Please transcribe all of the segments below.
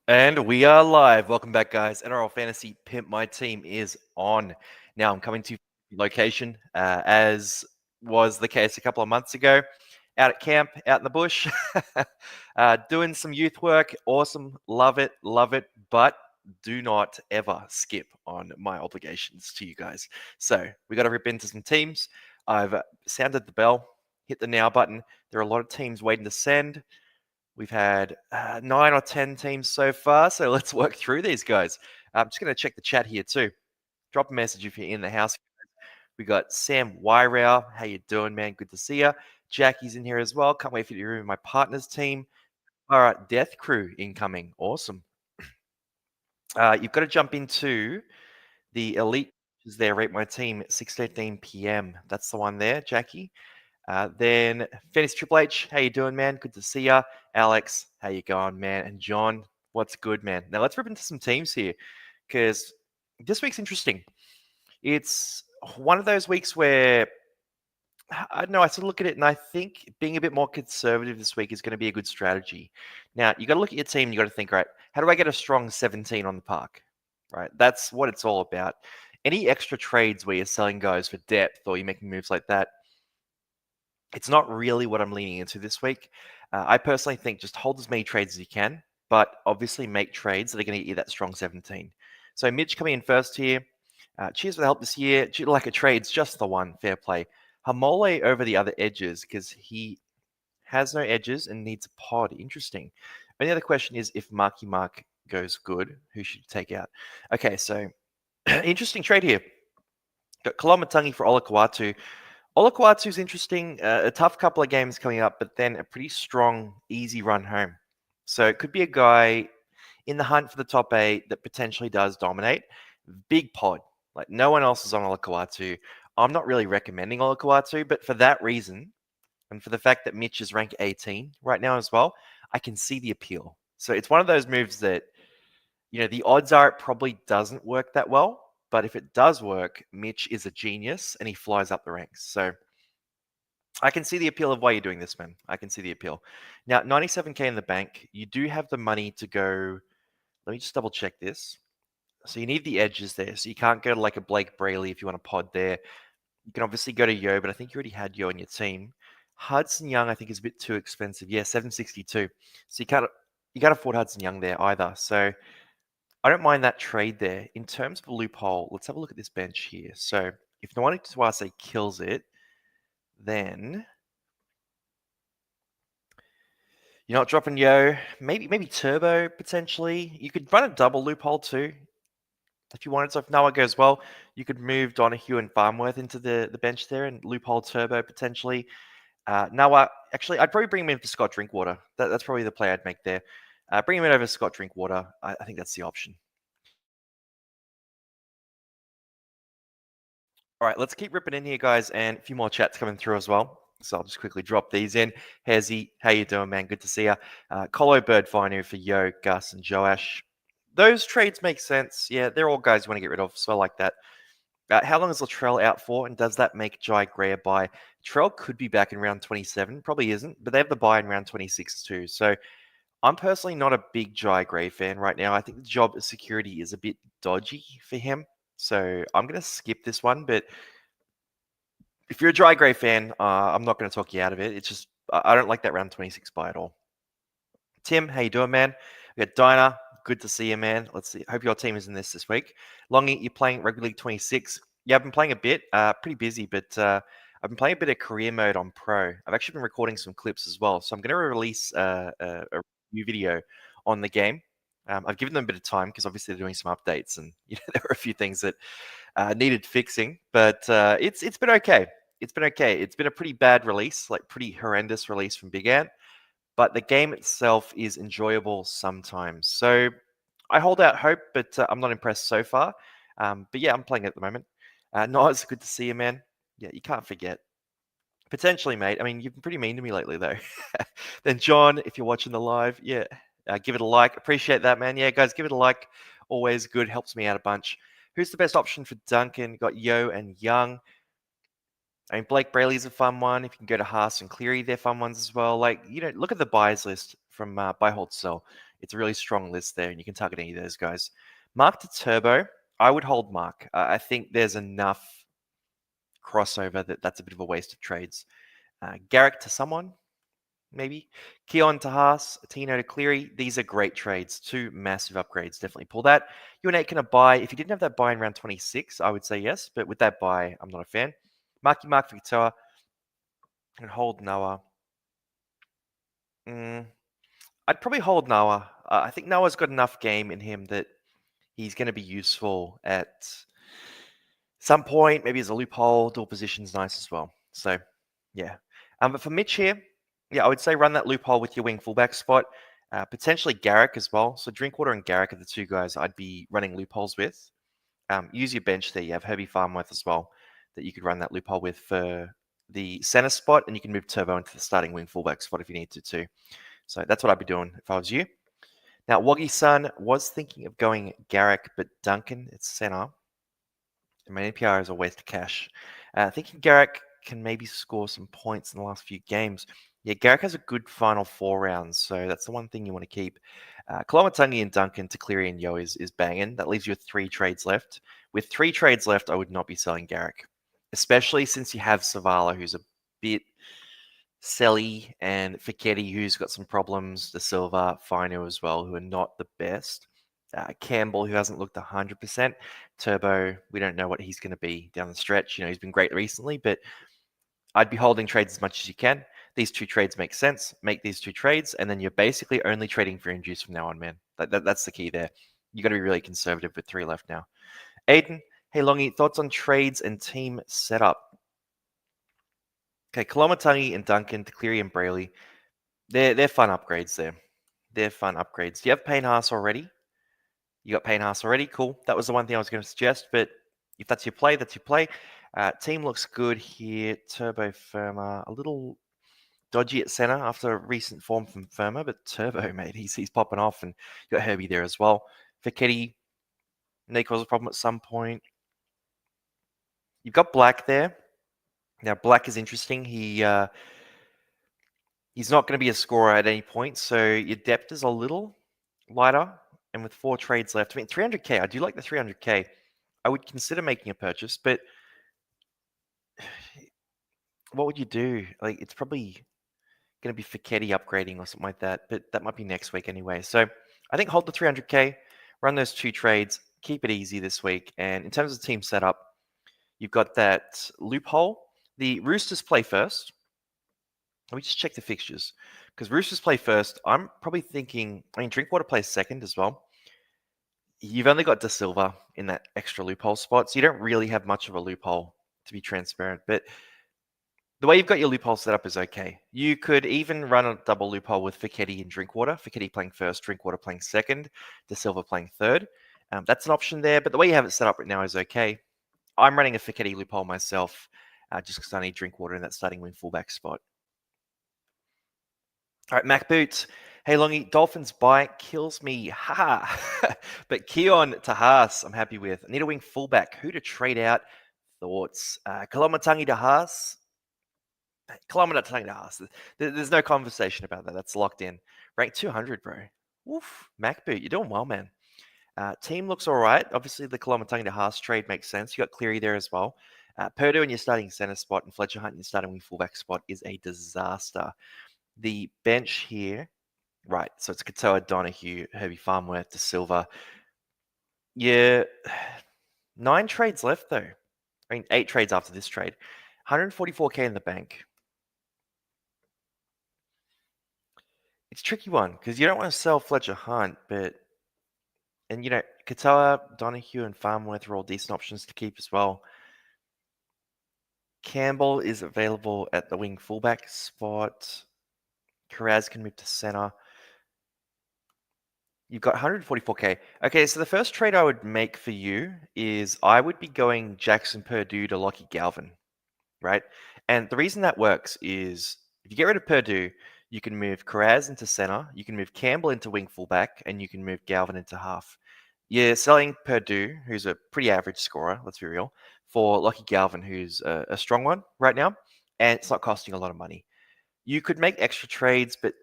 And we are live. Welcome back, guys. NRL Fantasy Pimp My Team is on. Now, I'm coming to location, as was the case a couple of months ago, out at camp, out in the bush, doing some youth work. Awesome. Love it. Love it. But do not ever skip on my obligations to you guys. So we got to rip into some teams. I've sounded the bell, hit the now button. There are a lot of teams waiting to send. We've had 9 or 10 teams so far, so let's work through these guys. I'm just going to check the chat here too. Drop a message if you're in the house. We got Sam Wyrow. How you doing, man? Good to see you. Jackie's in here as well. Can't wait for you to hear my partner's team. All right, Death Crew incoming. Awesome. You've got to jump into the Elite is there. Rate my team at 6:15 p.m. That's the one there, Jackie. Then Fantasy Triple H, how you doing, man? Good to see ya. Alex, how you going, man? And John, what's good, man? Now let's rip into some teams here, because this week's interesting. It's one of those weeks where I don't know. I sort of look at it and I think being a bit more conservative this week is going to be a good strategy. Now you got to look at your team. You got to think, right? How do I get a strong 17 on the park? Right. That's what it's all about. Any extra trades where you're selling guys for depth or you're making moves like that, it's not really what I'm leaning into this week. I personally think just hold as many trades as you can, but obviously make trades that are going to get you that strong 17. So Mitch coming in first here. Cheers for the help this year. Do you like a trade's just the one. Fair play. Hamole over the other edges because he has no edges and needs a pod. Interesting. Only other question is if Marky Mark goes good, who should you take out? Okay, so interesting trade here. Got Kolomatangi for Olakawatu. Olakawatu's interesting. A tough couple of games coming up, but then a pretty strong, easy run home. So it could be a guy in the hunt for the top 8 that potentially does dominate. Big pod. Like no one else is on Olakawatu. I'm not really recommending Olakawatu, but for that reason, and for the fact that Mitch is ranked 18 right now as well, I can see the appeal. So it's one of those moves that, the odds are it probably doesn't work that well. But if it does work, Mitch is a genius and he flies up the ranks. So I can see the appeal of why you're doing this, man. I can see the appeal. Now, 97K in the bank. You do have the money to go. Let me just double check this. So you need the edges there. So you can't go to like a Blake Brayley if you want a pod there. You can obviously go to Yo, but I think you already had Yo on your team. Hudson Young, I think, is a bit too expensive. Yeah, 762. So you can't afford Hudson Young there either. So I don't mind that trade there. In terms of a loophole, let's have a look at this bench here. So if no one to say kills it, then you're not dropping Yo. Maybe Turbo potentially. You could run a double loophole too if you wanted. So if Noah goes well, you could move Donahue and Farmworth into the bench there and loophole Turbo potentially. Noah, actually, I'd probably bring him in for Scott Drinkwater. That's probably the play I'd make there. Bring him in over Scott Drinkwater. I think that's the option. All right, let's keep ripping in here, guys, and a few more chats coming through as well. So I'll just quickly drop these in. Hezzy, how you doing, man? Good to see you. Colo Bird Finer for Yo, Gus, and Joash. Those trades make sense. Yeah, they're all guys you want to get rid of, so I like that. How long is Latrell out for, and does that make Jai Gray a buy? Latrell could be back in round 27, probably isn't, but they have the buy in round 26 too. So I'm personally not a big Jai Gray fan right now. I think the job security is a bit dodgy for him. So I'm going to skip this one, but if you're a Jai Gray fan, I'm not going to talk you out of it. It's just, I don't like that round 26 buy at all. Tim, how you doing, man? We got Dinah. Good to see you, man. Let's see. Hope your team is in this week. Longy, you're playing Rugby League 26. Yeah, I've been playing a bit. Pretty busy, but I've been playing a bit of career mode on Pro. I've actually been recording some clips as well. So I'm going to release a new video on the game. I've given them a bit of time because obviously they're doing some updates and there were a few things that needed fixing, but it's been okay. It's been okay. It's been a pretty bad release, like pretty horrendous release from Big Ant, but the game itself is enjoyable sometimes. So I hold out hope, but I'm not impressed so far. But yeah, I'm playing at the moment. No, it's good to see you, man. Yeah, you can't forget. Potentially, mate. I mean, you've been pretty mean to me lately, though. Then, John, if you're watching the live, yeah, give it a like. Appreciate that, man. Yeah, guys, give it a like. Always good. Helps me out a bunch. Who's the best option for Duncan? Got Yo and Young. I mean, Blake Brayley's a fun one. If you can go to Haas and Cleary, they're fun ones as well. Like, look at the buyers list from Buy, Hold, Sell. It's a really strong list there, and you can target any of those guys. Mark to Turbo, I would hold Mark. I think there's enough crossover that's a bit of a waste of trades. Garrick to someone, maybe. Keon to Haas, Tino to Cleary. These are great trades. Two massive upgrades. Definitely pull that. You and 8 can buy. If you didn't have that buy in round 26, I would say yes. But with that buy, I'm not a fan. Marky Mark for Katoa. And hold Noah. I'd probably hold Noah. I think Noah's got enough game in him that he's going to be useful at some point. Maybe as a loophole. Dual position's nice as well. So, yeah. But for Mitch here, yeah, I would say run that loophole with your wing fullback spot. Potentially Garrick as well. So Drinkwater and Garrick are the two guys I'd be running loopholes with. Use your bench there. You have Herbie Farmworth as well that you could run that loophole with for the center spot, and you can move Turbo into the starting wing fullback spot if you need to too. So that's what I'd be doing if I was you. Now, Woggy Sun was thinking of going Garrick, but Duncan at center. And my NPR is a waste of cash. Thinking Garrick can maybe score some points in the last few games. Yeah, Garrick has a good final 4 rounds, so that's the one thing you want to keep. Koloamatangi and Duncan to Cleary and Yo is banging. That leaves you with 3 trades left. With 3 trades left, I would not be selling Garrick, especially since you have Savala, who's a bit selly, and Fiketti, who's got some problems, De Silva, Fino as well, who are not the best. Campbell, who hasn't looked 100%. Turbo, we don't know what he's going to be down the stretch. You know, he's been great recently, but I'd be holding trades as much as you can. These 2 trades make sense. Make these 2 trades, and then you're basically only trading for injuries from now on, man. That's the key there. You got to be really conservative with 3 left now. Aiden, hey Longy, thoughts on trades and team setup? Okay, Koloamatangi and Duncan to Cleary and Brayley. They're fun upgrades there. They're fun upgrades. Do you have Payne Haas already? You got Payne Haas already? Cool. That was the one thing I was going to suggest, but if that's your play, that's your play. Team looks good here. Turbo Firma, a little dodgy at center after recent form from Firma, but Turbo, mate, he's popping off, and you got Herbie there as well. Fiketti may cause a problem at some point. You've got Black there. Now, Black is interesting. He's not going to be a scorer at any point, so your depth is a little lighter. And with 4 trades left, I mean, 300k, I do like the 300k. I would consider making a purchase, but what would you do? Like, it's probably going to be Fiketti upgrading or something like that, but that might be next week anyway. So I think hold the 300k, run those 2 trades, keep it easy this week. And in terms of team setup, you've got that loophole. The Roosters play first. Let me just check the fixtures, because Roosters play first. I'm probably thinking, I mean, Drinkwater plays second as well. You've only got De Silva in that extra loophole spot, so you don't really have much of a loophole, to be transparent. But the way you've got your loophole set up is okay. You could even run a double loophole with Fiketti and Drinkwater. Fiketti playing first, Drinkwater playing second, De Silva playing third. That's an option there, but the way you have it set up right now is okay. I'm running a Fiketti loophole myself, just because I need Drinkwater in that starting wing fullback spot. All right, macboot. Hey, Longy, Dolphins bite kills me. Ha! But Keon to Haas, I'm happy with. I need a wing fullback. Who to trade out? Thoughts? Koloamatangi to Haas. Koloamatangi to Haas. There's no conversation about that. That's locked in. Rank 200, bro. Oof. macboot, you're doing well, man. Team looks all right. Obviously, the Koloamatangi to Haas trade makes sense. You got Cleary there as well. Purdue in your starting center spot and Fletcher Hunt in your starting wing fullback spot is a disaster. The bench here, right, so it's Katoa, Donahue, Herbie Farmworth, De Silva. Yeah, 9 trades left, though. I mean, 8 trades after this trade. 144k in the bank. It's a tricky one, because you don't want to sell Fletcher Hunt, but... And, you know, Katoa, Donahue, and Farmworth are all decent options to keep as well. Campbell is available at the wing fullback spot. Karaz can move to center. You've got 144k. Okay, so the first trade I would make for you is I would be going Jackson Purdue to Lockie Galvin, right? And the reason that works is if you get rid of Purdue, you can move Karaz into center, you can move Campbell into wing fullback, and you can move Galvin into half. You're selling Purdue, who's a pretty average scorer, let's be real, for Lockie Galvin, who's a strong one right now, and it's not costing a lot of money. You could make extra trades, but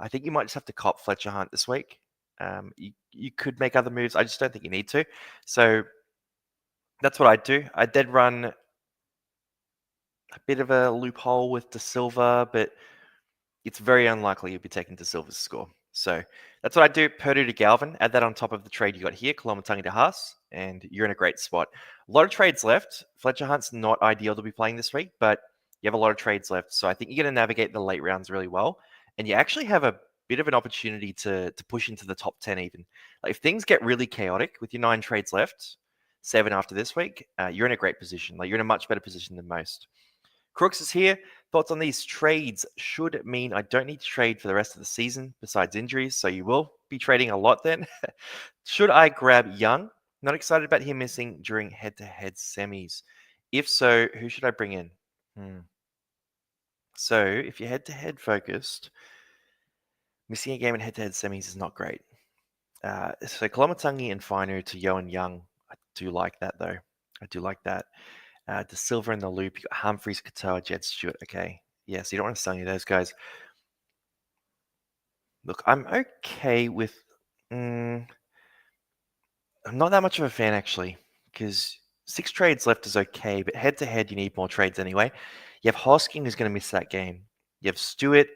I think you might just have to cop Fletcher Hunt this week. You could make other moves. I just don't think you need to. So that's what I'd do. I'd then run a bit of a loophole with De Silva, but it's very unlikely you'll be taking De Silva's score. So that's what I do. Purdue to Galvin. Add that on top of the trade you got here, Kolomatangi to Haas, and you're in a great spot. A lot of trades left. Fletcher Hunt's not ideal to be playing this week, but you have a lot of trades left. So I think you're going to navigate the late rounds really well. And you actually have a bit of an opportunity to push into the top 10 even. Like if things get really chaotic with your 9 trades left, 7 after this week, you're in a great position. Like you're in a much better position than most. Crooks is here. Thoughts on these trades should mean I don't need to trade for the rest of the season besides injuries, so you will be trading a lot then. Should I grab Young? Not excited about him missing during head-to-head semis. If so, who should I bring in? So if you're head-to-head focused, missing a game in head-to-head semis is not great. So Kolomatangi and Finu to Yo and Young. I do like that though. I do like that. De Silva in the loop. You got Humphreys, Katoa, Jed Stewart. Okay. Yeah, so you don't want to sell any of those guys. Look, I'm okay with... I'm not that much of a fan, actually, because 6 trades left is okay, but head-to-head, you need more trades anyway. You have Hosking, who's going to miss that game. You have Stewart,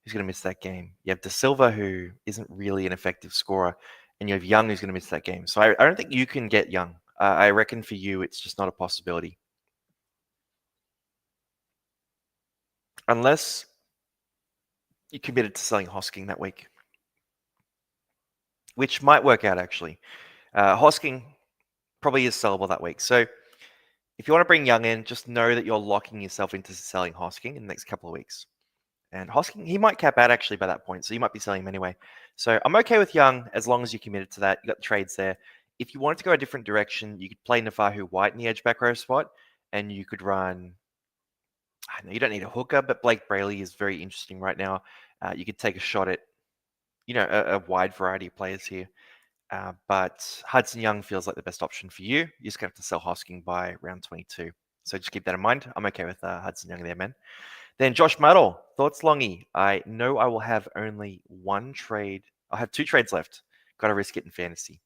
who's going to miss that game. You have De Silva, who isn't really an effective scorer. And you have Young, who's going to miss that game. So I don't think you can get Young. I reckon for you, it's just not a possibility. Unless you committed to selling Hosking that week, which might work out actually. Hosking probably is sellable that week. So if you want to bring Young in, just know that you're locking yourself into selling Hosking in the next couple of weeks. And Hosking, he might cap out actually by that point, so you might be selling him anyway. So I'm okay with Young as long as you're committed to that. You got the trades there. If you wanted to go a different direction, you could play Nafahu White in the edge back row spot, and you could run... I know you don't need a hooker, but Blake Brayley is very interesting right now. You could take a shot at, a wide variety of players here. But Hudson Young feels like the best option for you. You just have to sell Hosking by round 22. So just keep that in mind. I'm okay with Hudson Young there, man. Then Josh Muddle, thoughts, Longy? I know I will have only 1 trade. I'll have 2 trades left. Got to risk it in fantasy.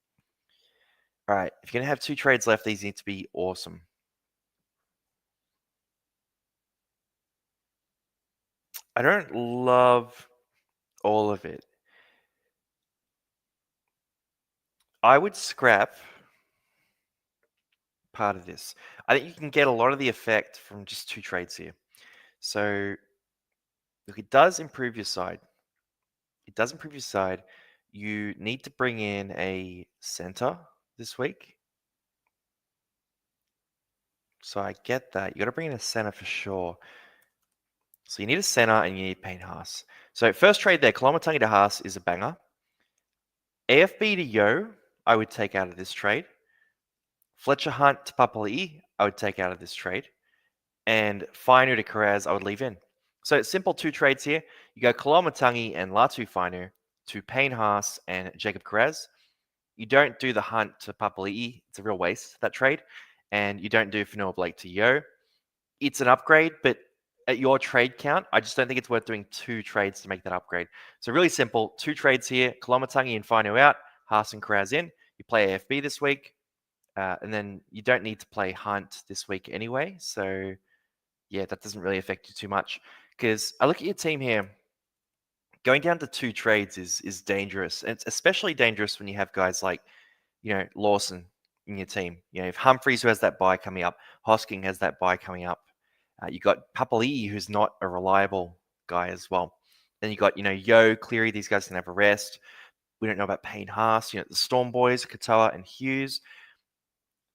All right, if you're going to have 2 trades left, these need to be awesome. I don't love all of it. I would scrap part of this. I think you can get a lot of the effect from just 2 trades here. So, look, it does improve your side. It does improve your side. You need to bring in a center this week. So I get that. You got to bring in a center for sure. So you need a center and you need Payne Haas. So first trade there, Kolomatangi to Haas is a banger. AFB to Yo, I would take out of this trade. Fletcher Hunt to Papali'i, I would take out of this trade. And Finu to Carraz, I would leave in. So it's simple 2 trades here. You go Kolomatangi and Latu Finu to Payne Haas and Jacob Carraz. You don't do the Hunt to Papali'i. It's a real waste, that trade. And you don't do Fanua Blake to Yo. It's an upgrade, but at your trade count, I just don't think it's worth doing 2 trades to make that upgrade. So really simple, 2 trades here. Kolomatangi and Finu out, Haas and Carraz in. You play AFB this week. And then you don't need to play Hunt this week anyway. So yeah, that doesn't really affect you too much. Because I look at your team here. Going down to 2 trades is dangerous. And it's especially dangerous when you have guys like, Lawson in your team. If Humphreys, who has that bye coming up, Hosking has that bye coming up. You got Papali'i, who's not a reliable guy as well. Then you got, Yo, Cleary, these guys can have a rest. We don't know about Payne Haas, the Storm Boys, Katoa and Hughes.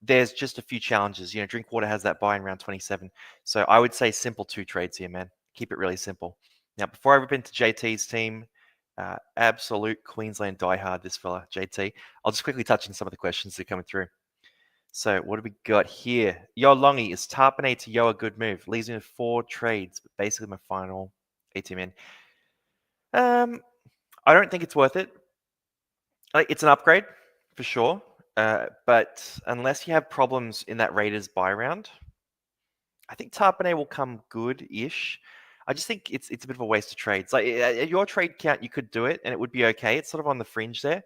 There's just a few challenges. Drinkwater has that buy in round 27. So I would say simple 2 trades here, man. Keep it really simple. Now, before I rip into JT's team, absolute Queensland diehard, this fella, JT. I'll just quickly touch on some of the questions that are coming through. So what do we got here? Yo Longy, is Tarpanay to Yo a good move? Leaves me with 4 trades, but basically my final ATM in. I don't think it's worth it. Like, it's an upgrade, for sure. But unless you have problems in that Raiders buy round, I think Tarpanay will come good-ish. I just think it's a bit of a waste of trades. Like, at your trade count, you could do it, and it would be okay. It's sort of on the fringe there.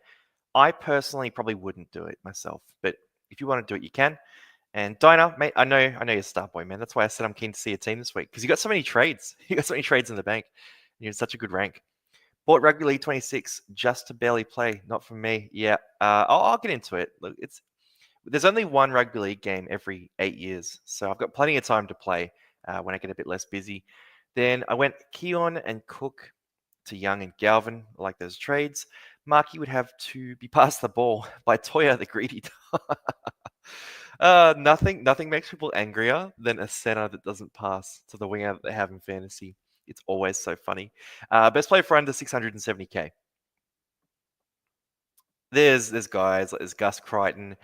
I personally probably wouldn't do it myself, but if you want to do it, you can. And Dinah, mate, I know you're a star boy, man. That's why I said I'm keen to see a team this week because you got so many trades. You got so many trades in the bank. And you're in such a good rank. Bought Rugby League 26 just to barely play. Not from me. Yeah, I'll get into it. Look, there's only one Rugby League game every 8 years, so I've got plenty of time to play when I get a bit less busy. Then I went Keon and Cook to Young and Galvin. I like those trades. Marky would have to be passed the ball by Toya the greedy. Nothing makes people angrier than a center that doesn't pass to the winger that they have in fantasy. It's always so funny. Best player for under 670k. There's guys like there's Gus Crichton,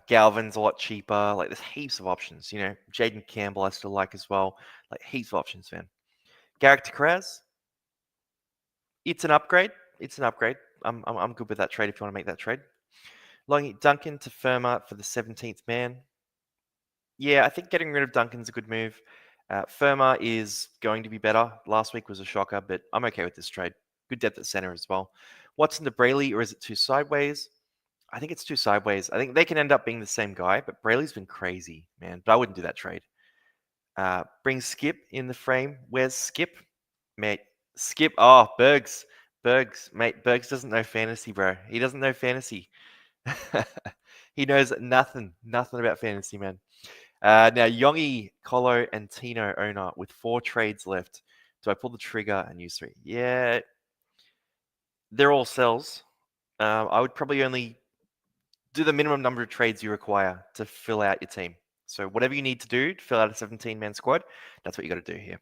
Galvin's a lot cheaper. Like there's heaps of options. You know, Jaden Campbell I still like as well. Like heaps of options, man. Garrick to Kraz, it's an upgrade. It's an upgrade. I'm good with that trade if you want to make that trade. Longy Duncan to Firma for the 17th man. Yeah, I think getting rid of Duncan's a good move. Firma is going to be better. Last week was a shocker, but I'm okay with this trade. Good depth at center as well. Watson to Brayley, or is it two sideways? I think it's two sideways. I think they can end up being the same guy, but Brayley's been crazy, man. But I wouldn't do that trade. Bring Skip in the frame. Where's Skip? Mate, Skip. Oh, Bergs. Bergs, mate. Bergs doesn't know fantasy, bro. He doesn't know fantasy. He knows nothing about fantasy, man. Now, Yongi, Colo, and Tino owner with 4 trades left. Do I pull the trigger and use 3? Yeah, they're all sells. I would probably only do the minimum number of trades you require to fill out your team. So whatever you need to do to fill out a 17-man squad, that's what you got to do here.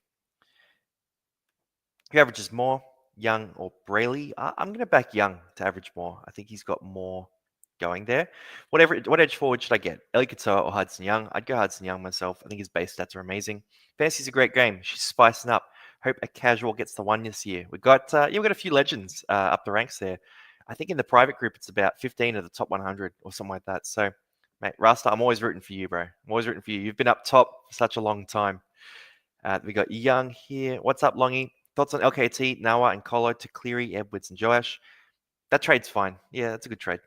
Who averages more, Young or Brayley? I'm going to back Young to average more. I think he's got more going there. What edge forward should I get? Eli Katoa or Hudson Young? I'd go Hudson Young myself. I think his base stats are amazing. Fantasy's a great game. She's spicing up. Hope a casual gets the one this year. We've got a few legends up the ranks there. I think in the private group it's about 15 of the top 100 or something like that. So, mate, Rasta, I'm always rooting for you, bro. I'm always rooting for you. You've been up top for such a long time. We got Young here. What's up, Longy? Thoughts on LKT, Nawa, and Colo to Cleary, Edwards, and Joash? That trade's fine. Yeah, that's a good trade.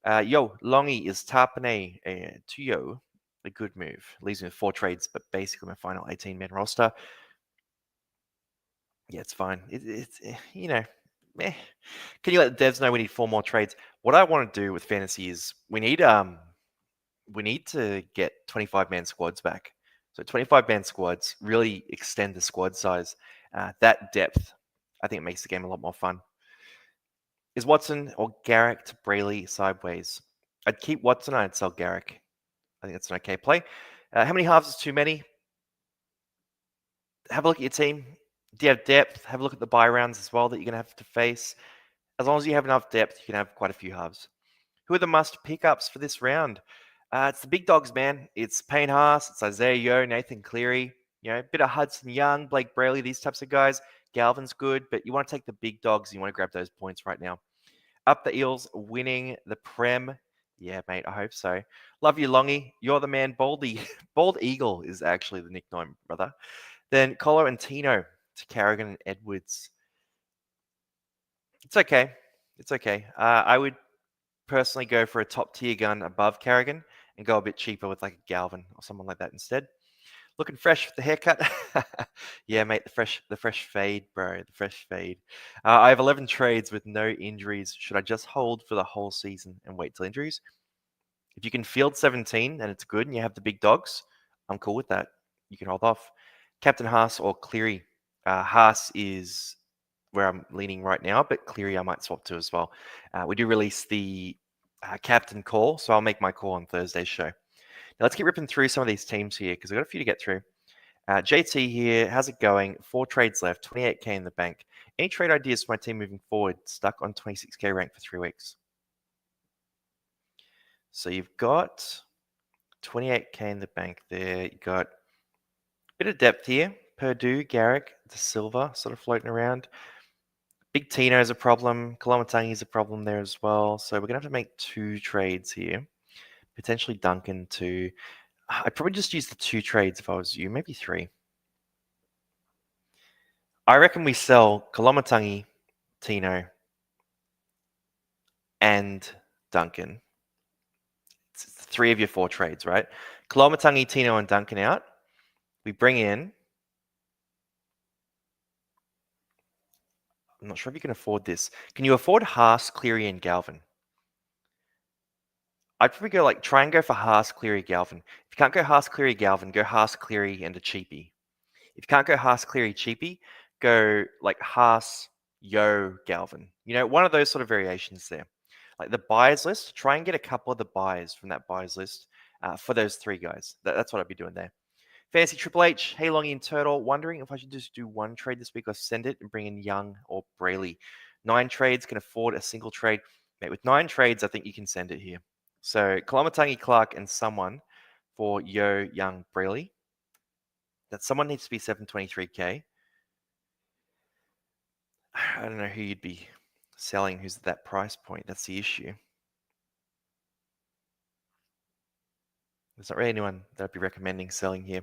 Longy is Tarpane to Yo. A good move. Leaves me with 4 trades, but basically my final 18-man roster. Yeah, it's fine. It's meh. Can you let the devs know we need 4 more trades? What I want to do with fantasy is we need to get 25-man squads back. So 25-man squads really extend the squad size. That depth, I think, it makes the game a lot more fun. Is Watson or Garrick to Brayley sideways? I'd keep Watson. I'd sell Garrick. I think that's an okay play. How many halves is too many? Have a look at your team. Do you have depth? Have a look at the buy rounds as well that you're going to have to face. As long as you have enough depth, you can have quite a few halves. Who are the must pickups for this round? It's the big dogs, man. It's Payne Haas, it's Isaiah Yeo, Nathan Cleary, a bit of Hudson Young, Blake Brayley, these types of guys. Galvin's good, but you want to take the big dogs. You want to grab those points right now. Up the Eels, winning the Prem. Yeah, mate, I hope so. Love you, Longy. You're the man, Baldy. Bald Eagle is actually the nickname, brother. Then Colo and Tino to Carrigan and Edwards. It's okay. It's okay. I would personally go for a top tier gun above Carrigan and go a bit cheaper with like a Galvin or someone like that instead. Looking fresh with the haircut. Yeah, mate, the fresh fade, bro. The fresh fade. I have 11 trades with no injuries. Should I just hold for the whole season and wait till injuries? If you can field 17 and it's good and you have the big dogs, I'm cool with that. You can hold off. Captain Haas or Cleary. Haas is where I'm leaning right now, but Cleary I might swap to as well. We do release the captain call, so I'll make my call on Thursday's show. Now let's keep ripping through some of these teams here because I've got a few to get through. JT here, how's it going? 4 trades left, 28k in the bank. Any trade ideas for my team moving forward? Stuck on 26k rank for 3 weeks. So you've got 28k in the bank there. You got a bit of depth here. Purdue, Garrick, De Silva sort of floating around. Big Tino is a problem. Kolomatangi is a problem there as well. So we're going to have to make 2 trades here. Potentially Duncan to... I'd probably just use the 2 trades if I was you. Maybe 3. I reckon we sell Kolomatangi, Tino, and Duncan. It's 3 of your 4 trades, right? Koloamatangi, Tino, and Duncan out. We bring in... I'm not sure if you can afford this. Can you afford Haas, Cleary, and Galvin? I'd probably go try and go for Haas, Cleary, Galvin. If you can't go Haas, Cleary, Galvin, go Haas, Cleary, and a cheapie. If you can't go Haas, Cleary, cheapie, go Haas, Yo, Galvin. One of those sort of variations there. The buyers list, try and get a couple of the buyers from that buyers list for those 3 guys. That's what I'd be doing there. Fantasy Triple H, hey Longy and Turtle, wondering if I should just do 1 trade this week or send it and bring in Young or Brayley. 9 trades, can afford a single trade. Mate, with 9 trades, I think you can send it here. So Koloamatangi, Clark, and someone for Yo, Young, Brayley. That someone needs to be 723k. I don't know who you'd be selling who's at that price point. That's the issue. There's not really anyone that I'd be recommending selling here.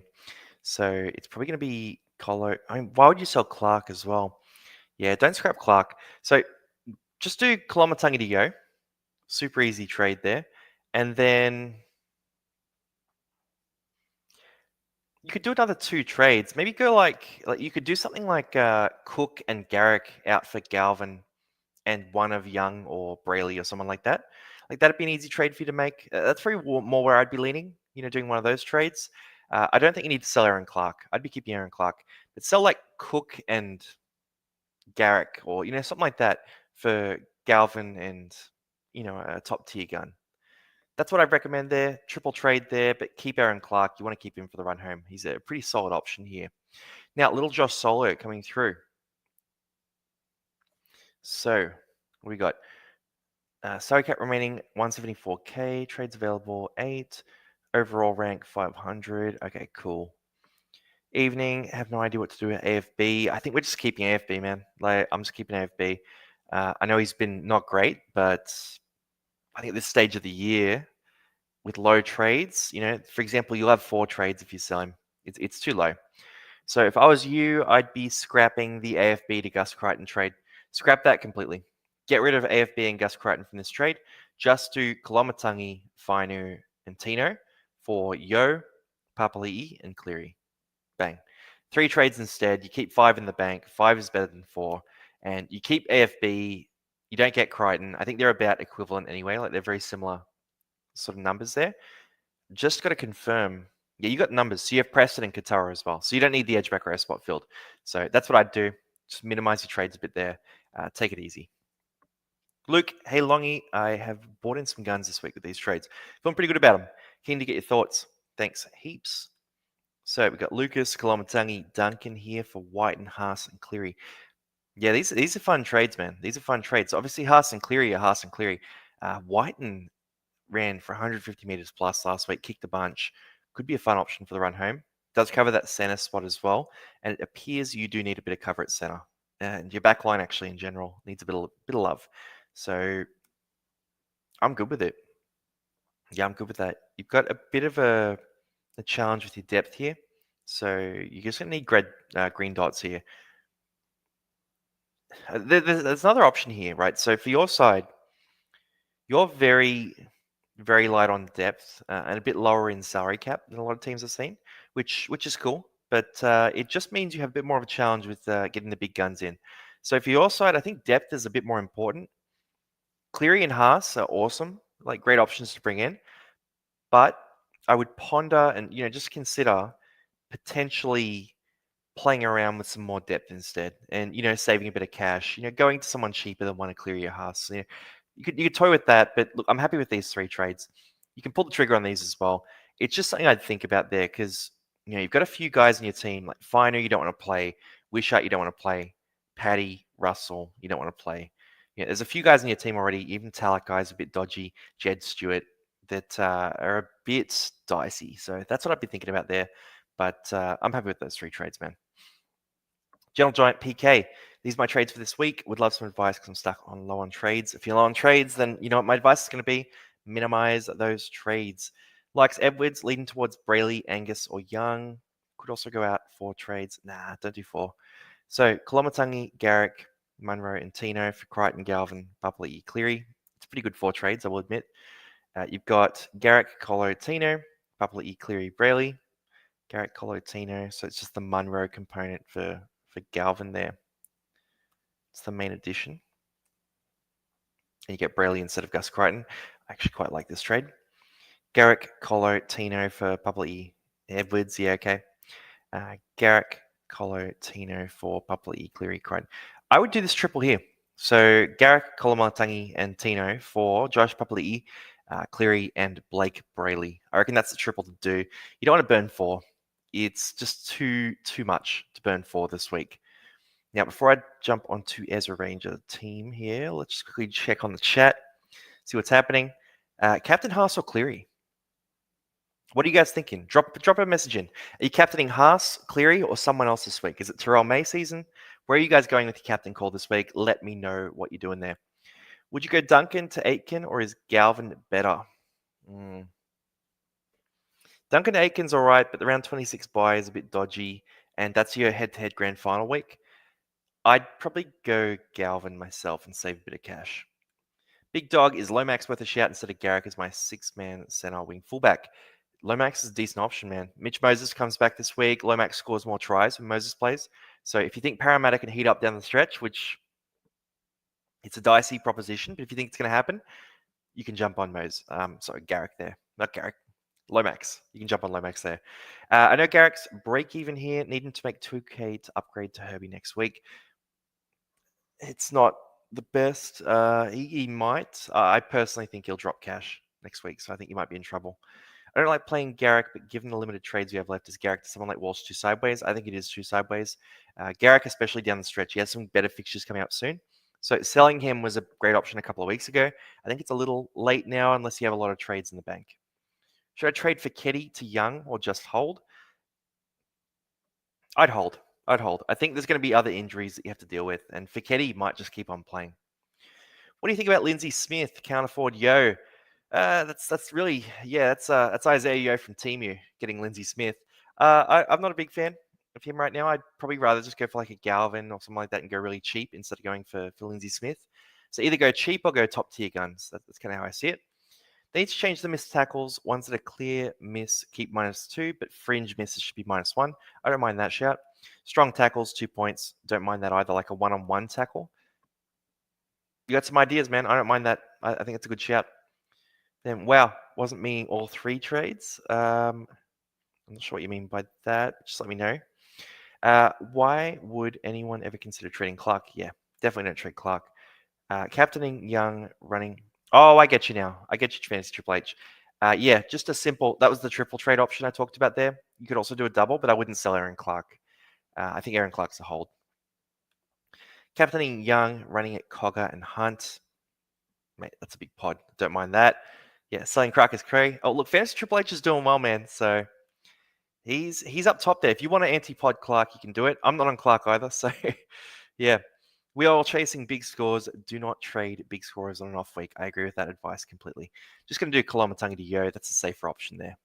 So it's probably going to be Colo. Why would you sell Clark as well? Yeah, don't scrap Clark. So just do Koloamatangi to Yo. Super easy trade there. And then you could do another 2 trades. Maybe go you could do something like Cook and Garrick out for Galvin and one of Young or Brayley or someone like that. That'd be an easy trade for you to make. That's probably more where I'd be leaning, doing one of those trades. I don't think you need to sell Aaron Clark. I'd be keeping Aaron Clark. But sell Cook and Garrick or, something like that for Galvin and, a top tier gun. That's what I'd recommend there. Triple trade there, but keep Aaron Clark. You want to keep him for the run home. He's a pretty solid option here. Now, little Josh Solo coming through. So, we got salary cap remaining 174k. Trades available 8. Overall rank 500. Okay, cool. Evening, have no idea what to do with AFB. I think we're just keeping AFB, man. I'm just keeping AFB. I know he's been not great, but I think at this stage of the year, with low trades, for example, you'll have 4 trades if you sell him. It's too low. So if I was you, I'd be scrapping the AFB to Gus Crichton trade. Scrap that completely. Get rid of AFB and Gus Crichton from this trade. Just do Koloamatangi, Fainu, and Tino for Yo, Papali'i, and Cleary. Bang. 3 trades instead. You keep 5 in the bank. 5 is better than 4. And you keep AFB. You don't get Crichton. I think they're about equivalent anyway. They're very similar sort of numbers there. Just got to confirm. Yeah, you got numbers. So you have Preston and Katara as well. So you don't need the edge back row spot filled. So that's what I'd do. Just minimize your trades a bit there. Take it easy. Luke, hey Longy, I have bought in some guns this week with these trades. Feeling pretty good about them. Keen to get your thoughts. Thanks heaps. So we've got Lucas, Koloamatangi, Duncan here for White and Haas and Cleary. Yeah, these are fun trades, man. These are fun trades. Obviously, Haas and Cleary are Haas and Cleary. Whiten ran for 150 meters plus last week, kicked a bunch. Could be a fun option for the run home. Does cover that center spot as well. And it appears you do need a bit of cover at center. And your back line, actually, in general, needs a bit of love. So I'm good with it. Yeah, I'm good with that. You've got a bit of a challenge with your depth here. So you're just going to need green dots here. There's another option here, right? So for your side, you're very, very light on depth and a bit lower in salary cap than a lot of teams have seen, which is cool. But it just means you have a bit more of a challenge with getting the big guns in. So for your side, I think depth is a bit more important. Cleary and Haas are awesome, great options to bring in. But I would ponder and just consider potentially playing around with some more depth instead, and saving a bit of cash. Going to someone cheaper than one of Cleary or Haas. You could toy with that, but look, I'm happy with these 3 trades. You can pull the trigger on these as well. It's just something I'd think about there because you've got a few guys in your team like Finer, you don't want to play. Wishart, you don't want to play. Paddy, Russell, you don't want to play. There's a few guys in your team already. Even Talak guys a bit dodgy. Jed Stewart that are a bit dicey. So that's what I'd be thinking about there. But I'm happy with those 3 trades, man. Gentle Giant PK. These are my trades for this week. Would love some advice because I'm stuck on low on trades. If you're low on trades, then you know what my advice is going to be. Minimize those trades. Likes Edwards, leading towards Brayley, Angus, or Young. Could also go out 4 trades. Nah, don't do 4. So Koloamatangi, Garrick, Munro, and Tino for Crichton, Galvin, Papali'i, Cleary. It's pretty good 4 trades, I will admit. You've got Garrick, Colo, Tino, Papali'i, Cleary, Brayley. Garrick, Colo, Tino. So it's just the Munro component for Galvin there. It's the main addition. And you get Brayley instead of Gus Crichton. I actually quite like this trade. Garrick, Colo, Tino for Papali'i, Edwards. Yeah, okay. Garrick, Colo, Tino for Papali'i, Cleary, Crichton. I would do this triple here. So Garrick, Kolomatangi, and Tino for Josh Papali'i, Cleary, and Blake Brayley. I reckon that's the triple to do. You don't want to burn 4. It's just too much to burn 4 this week. Now, before I jump onto Ezra Ranger team here, let's just quickly check on the chat, see what's happening. Captain Haas or Cleary? What are you guys thinking? Drop a message in. Are you captaining Haas, Cleary, or someone else this week? Is it Terrell May season? Where are you guys going with your captain call this week? Let me know what you're doing there. Would you go Duncan to Aitken, or is Galvin better? Duncan to Aitken's all right, but the round 26 buy is a bit dodgy, and that's your head-to-head grand final week. I'd probably go Galvin myself and save a bit of cash. Big Dog, is Lomax worth a shout instead of Garrick as my 6-man center wing fullback? Lomax is a decent option, man. Mitch Moses comes back this week. Lomax scores more tries when Moses plays. So if you think Parramatta can heat up down the stretch, which it's a dicey proposition, but if you think it's going to happen, you can jump on Moses. Sorry, Garrick there. Not Garrick. Lomax. You can jump on Lomax there. I know Garrick's break even here, needing to make 2K to upgrade to Herbie next week. It's not the best. He might. I personally think he'll drop cash next week, so I think he might be in trouble. I don't like playing Garrick, but given the limited trades we have left, is Garrick to someone like Walsh too sideways? I think it is too sideways. Garrick, especially down the stretch, he has some better fixtures coming up soon. So selling him was a great option a couple of weeks ago. I think it's a little late now unless you have a lot of trades in the bank. Should I trade for Keddy to Young or just hold? I'd hold. I think there's going to be other injuries that you have to deal with, and Fiketti might just keep on playing. What do you think about Lindsay Smith? Can't afford Yo. That's really, yeah, that's Isaiah Yo from Temu getting Lindsay Smith. I'm not a big fan of him right now. I'd probably rather just go for like a Galvin or something like that and go really cheap instead of going for Lindsay Smith. So either go cheap or go top tier guns. That's kind of how I see it. They need to change the missed tackles. Ones that are clear miss keep -2, but fringe misses should be -1. I don't mind that shout. Strong tackles, 2 points. Don't mind that either, like a one-on-one tackle. You got some ideas, man. I don't mind that. I think it's a good shout. Then, wow, wasn't meaning all 3 trades. I'm not sure what you mean by that. Just let me know. Why would anyone ever consider trading Clark? Yeah, definitely don't trade Clark. Captaining Young, running. Oh, I get you now. I get you, Fantasy Triple H. Yeah, just a simple. That was the triple trade option I talked about there. You could also do a double, but I wouldn't sell Aaron Clark. I think Aaron Clark's a hold. Captaining Young, running at Cogger and Hunt. Mate, that's a big pod. Don't mind that. Yeah, selling Crackers Cray. Oh, look, Fantasy Triple H is doing well, man. So he's up top there. If you want to anti-pod Clark, you can do it. I'm not on Clark either. So yeah. We are all chasing big scores. Do not trade big scorers on an off week. I agree with that advice completely. Just going to do Kolomatangi to Yo. That's a safer option there.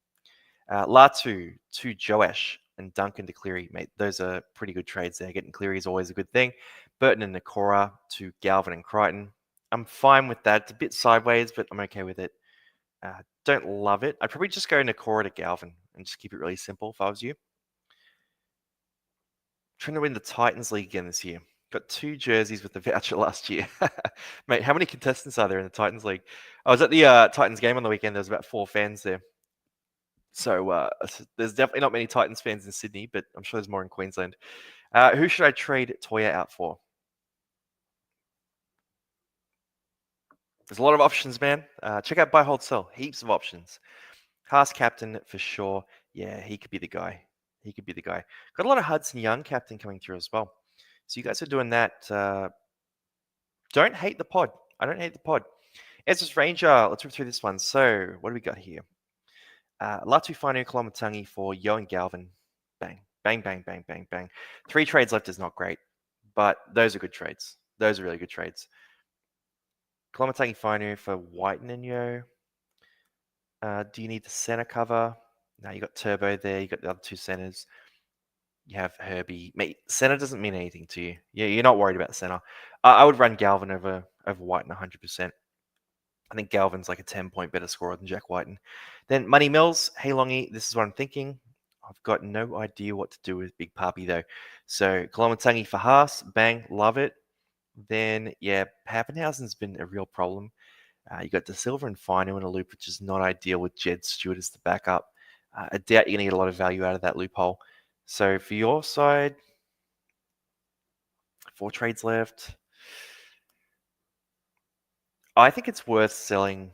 Latu to Joash and Duncan to Cleary. Mate, those are pretty good trades there. Getting Cleary is always a good thing. Burton and Nakora to Galvin and Crichton. I'm fine with that. It's a bit sideways, but I'm okay with it. Don't love it. I'd probably just go Nakora to Galvin and just keep it really simple if I was you. Trying to win the Titans League again this year. Got 2 jerseys with the voucher last year. Mate, how many contestants are there in the Titans League? I was at the Titans game on the weekend. There was about 4 fans there. So there's definitely not many Titans fans in Sydney, but I'm sure there's more in Queensland. Who should I trade Toya out for? There's a lot of options, man. Check out Buy, Hold, Sell. Heaps of options. Haas captain for sure. Yeah, he could be the guy. Got a lot of Hudson Young captain coming through as well. So you guys are doing that. Don't hate the pod. I don't hate the pod. Ezra's Ranger. Let's rip through this one. So what do we got here? Latu Finu Kolomatangi for Yo and Galvin. Bang. Bang, bang, bang, bang, bang. 3 trades left is not great, but those are good trades. Those are really good trades. Kolomatangi Finu for Whiten and Yo. Do you need the center cover? No, you got Turbo there. You got the other 2 centers. You have Herbie. Mate, center doesn't mean anything to you. Yeah, you're not worried about center. I would run Galvin over Whiten 100%. I think Galvin's like a 10-point better scorer than Jack Whiten. Then Money Mills, hey Longy, this is what I'm thinking. I've got no idea what to do with Big Papi though. So Kolomatangi for Haas, bang, love it. Then yeah, Pappenhausen's been a real problem. You got De Silva and Fino in a loop, which is not ideal with Jed Stewart as the backup. I doubt you're going to get a lot of value out of that loophole. So for your side, 4 trades left. I think it's worth selling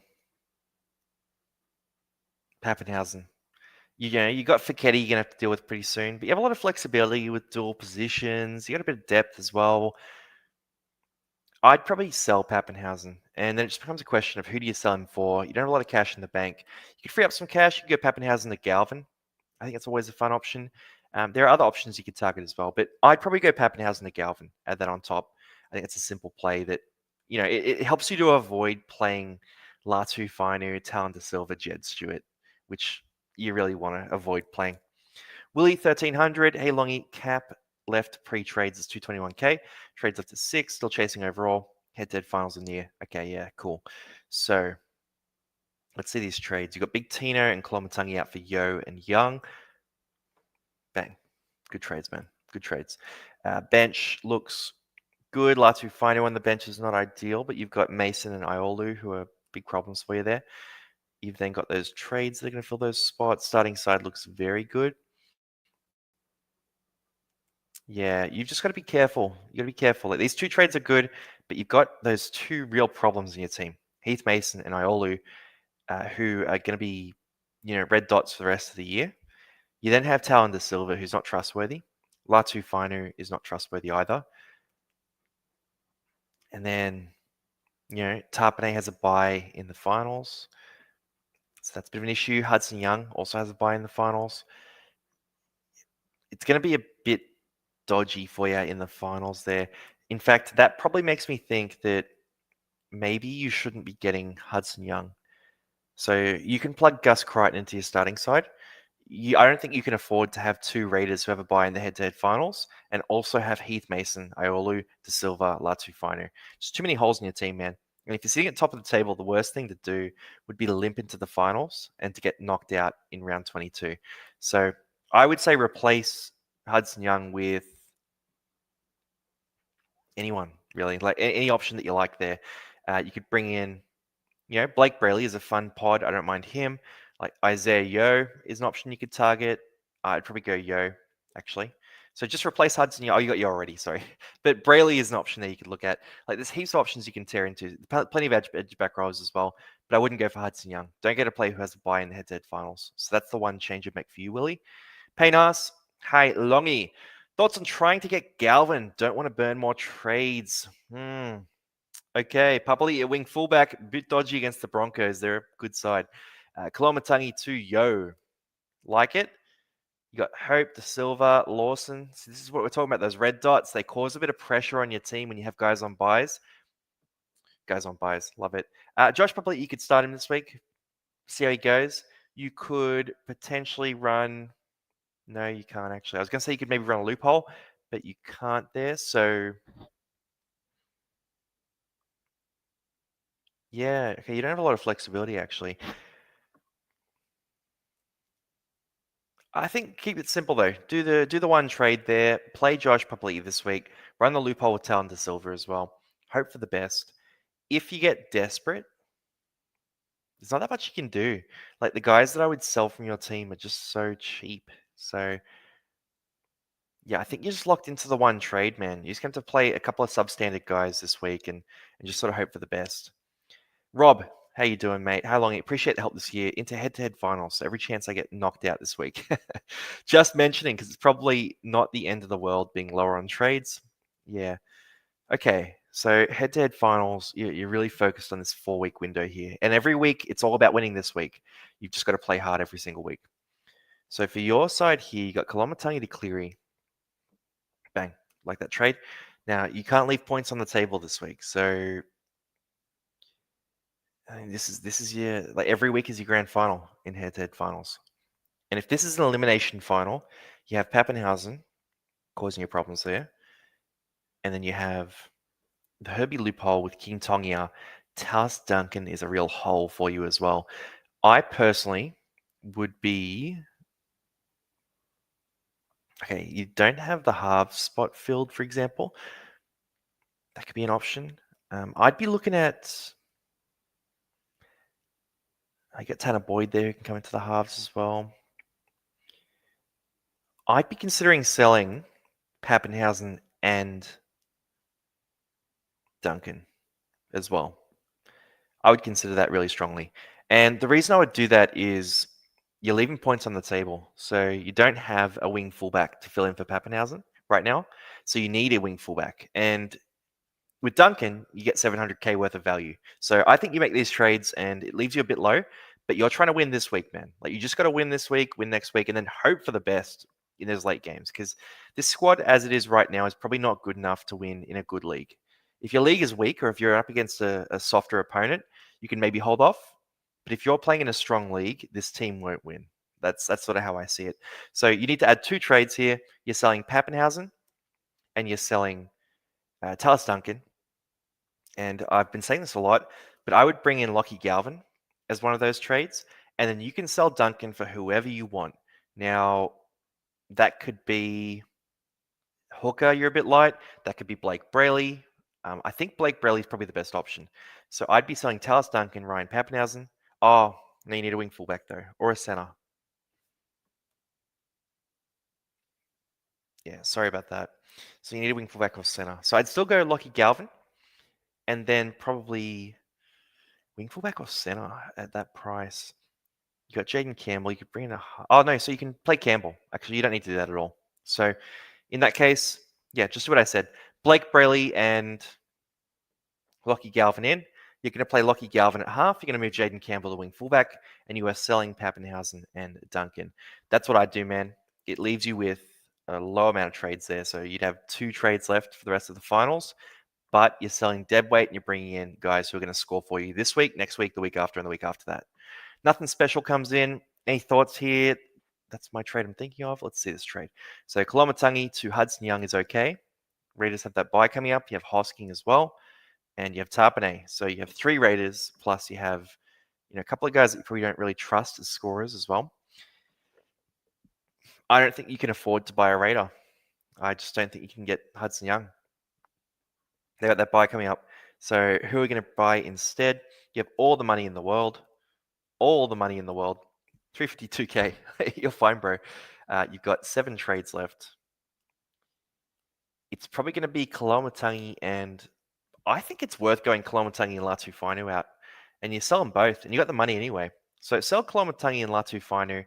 Pappenhausen. You know, you got Fiketti you're going to have to deal with pretty soon, but you have a lot of flexibility with dual positions. You got a bit of depth as well. I'd probably sell Pappenhausen, and then it just becomes a question of who do you sell him for? You don't have a lot of cash in the bank. You could free up some cash. You could go Pappenhausen to Galvin. I think that's always a fun option. There are other options you could target as well, but I'd probably go Pappenhausen to Galvin, add that on top. I think it's a simple play that, you know, it helps you to avoid playing Latu Finu, Talon De Silva, Jed Stewart, which you really want to avoid playing. Willie 1300, hey Longy, cap left pre-trades is 221k, trades left to 6, still chasing overall. Head-to-head finals in the year. Okay, yeah, cool. So let's see these trades. You've got Big Tino and Kolomatangi out for Yo and Young. Bang. Good trades, man. Good trades. Bench looks good. Latu Fino on the bench is not ideal, but you've got Mason and Iolu who are big problems for you there. You've then got those trades that are going to fill those spots. Starting side looks very good. Yeah, you've just got to be careful. You got to be careful. Like, these 2 trades are good, but you've got those 2 real problems in your team: Heath Mason and Iolu, who are going to be, you know, red dots for the rest of the year. You then have Talon De Silva, who's not trustworthy. Latu Finu is not trustworthy either. And then, you know, Tarpanay has a bye in the finals, so that's a bit of an issue. Hudson Young also has a bye in the finals. It's going to be a bit dodgy for you in the finals there. In fact, that probably makes me think that maybe you shouldn't be getting Hudson Young. So you can plug Gus Crichton into your starting side. I don't think you can afford to have 2 Raiders who have a bye in the head-to-head finals and also have Heath Mason, Iolu, De Silva, Latu Finu. Just too many holes in your team, man. And if you're sitting at top of the table, the worst thing to do would be to limp into the finals and to get knocked out in round 22. So I would say replace Hudson Young with anyone, really. Like any option that you like there. You could bring in, you know, Blake Brayley is a fun pod. I don't mind him. Like Isaiah Yo is an option you could target. I'd probably go Yo, actually. So just replace Hudson. Oh, you got Yo already, sorry. But Brayley is an option that you could look at. Like, there's heaps of options you can tear into. Plenty of edge back rows as well. But I wouldn't go for Hudson Young. Don't get a player who has a bye in the head-to-head finals. So that's the one change I'd make for you, Willie. Paynas, hey, Longy. Thoughts on trying to get Galvin? Don't want to burn more trades. Okay, Papali, a wing fullback, a bit dodgy against the Broncos. They're a good side. Kolomatangi to Yo. Like it. You got Hope, De Silva, Lawson. So this is what we're talking about, those red dots. They cause a bit of pressure on your team when you have guys on buys. Guys on buys, love it. Josh Papali, you could start him this week. See how he goes. You could potentially run... No, you can't actually. I was going to say you could maybe run a loophole, but you can't there. So... yeah, okay, you don't have a lot of flexibility, actually. I think keep it simple, though. Do the one trade there. Play Josh properly this week. Run the loophole with Talon De Silva as well. Hope for the best. If you get desperate, there's not that much you can do. Like, the guys that I would sell from your team are just so cheap. So, yeah, I think you're just locked into the one trade, man. You just have to play a couple of substandard guys this week and just sort of hope for the best. Rob, how you doing, mate? How long? I appreciate the help this year into head-to-head finals. So every chance I get knocked out this week. Just mentioning, because it's probably not the end of the world being lower on trades. Yeah. Okay. So head-to-head finals, you're really focused on this 4-week window here. And every week, it's all about winning this week. You've just got to play hard every single week. So for your side here, you got Kolomatangi to Cleary. Bang. Like that trade. Now, you can't leave points on the table this week. So I mean, this is your, like, every week is your grand final in head-to-head finals. And if this is an elimination final, you have Pappenhausen causing you problems there. And then you have the Herbie loophole with King Tongia Talis Duncan is a real hole for you as well. I personally would be... Okay, you don't have the half spot filled, for example. That could be an option. I'd be looking at... I get Tanner Boyd there who can come into the halves as well. I'd be considering selling Pappenhausen and Duncan as well. I would consider that really strongly. And the reason I would do that is you're leaving points on the table. So you don't have a wing fullback to fill in for Pappenhausen right now. So you need a wing fullback. And with Duncan, you get 700k worth of value. So I think you make these trades and it leaves you a bit low, but you're trying to win this week, man. Like you just got to win this week, win next week, and then hope for the best in those late games. Because this squad, as it is right now, is probably not good enough to win in a good league. If your league is weak or if you're up against a softer opponent, you can maybe hold off. But if you're playing in a strong league, this team won't win. That's sort of how I see it. So you need to add 2 trades here. You're selling Pappenhausen and you're selling Talis Duncan. And I've been saying this a lot, but I would bring in Lockie Galvin as one of those trades, and then you can sell Duncan for whoever you want. Now, that could be hooker, you're a bit light. That could be Blake Brayley. I think Blake Brayley is probably the best option. So I'd be selling Talis Duncan, Ryan Pappenhausen. Oh, now you need a wing fullback, though, or a center. Yeah, sorry about that. So you need a wing fullback or center. So I'd still go Lockie Galvin, and then probably wing fullback or center at that price. You got Jaden Campbell. You could bring in a... Oh, no, so you can play Campbell. Actually, you don't need to do that at all. So in that case, yeah, just what I said. Blake Brayley and Lockie Galvin in. You're going to play Lockie Galvin at half. You're going to move Jaden Campbell to wing fullback, and you are selling Pappenhausen and Duncan. That's what I do, man. It leaves you with a low amount of trades there. So you'd have 2 trades left for the rest of the finals, but you're selling dead weight and you're bringing in guys who are going to score for you this week, next week, the week after, and the week after that. Nothing special comes in. Any thoughts here? That's my trade I'm thinking of. Let's see this trade. So Kolomatangi to Hudson Young is okay. Raiders have that bye coming up. You have Hosking as well. And you have Tarpanay. So you have 3 Raiders, plus you have a couple of guys that you probably don't really trust as scorers as well. I don't think you can afford to buy a Raider. I just don't think you can get Hudson Young. They got that bye coming up. So who are we going to buy instead? You have all the money in the world. All the money in the world. 352k. You're fine, bro. You've got 7 trades left. It's probably going to be Kolomatangi, and I think it's worth going Kolomatangi and Latu Fainu out. And you sell them both, and you got the money anyway. So sell Kolomatangi and Latu Fainu,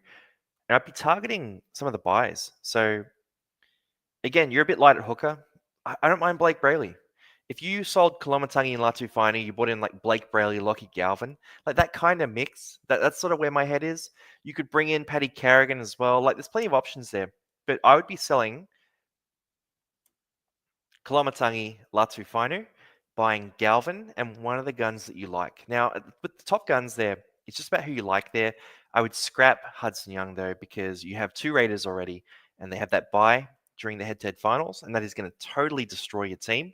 and I'd be targeting some of the buys. So again, you're a bit light at hooker. I don't mind Blake Brayley. If you sold Kolomatangi and Latu Fainu, you bought in like Blake Brayley, Lockie Galvin, like that kind of mix, that's sort of where my head is. You could bring in Paddy Carrigan as well. Like there's plenty of options there. But I would be selling Kolomatangi, Latu Fainu, buying Galvin and one of the guns that you like. Now, with the top guns there, it's just about who you like there. I would scrap Hudson Young, though, because you have 2 Raiders already, and they have that bye during the head-to-head finals, and that is going to totally destroy your team.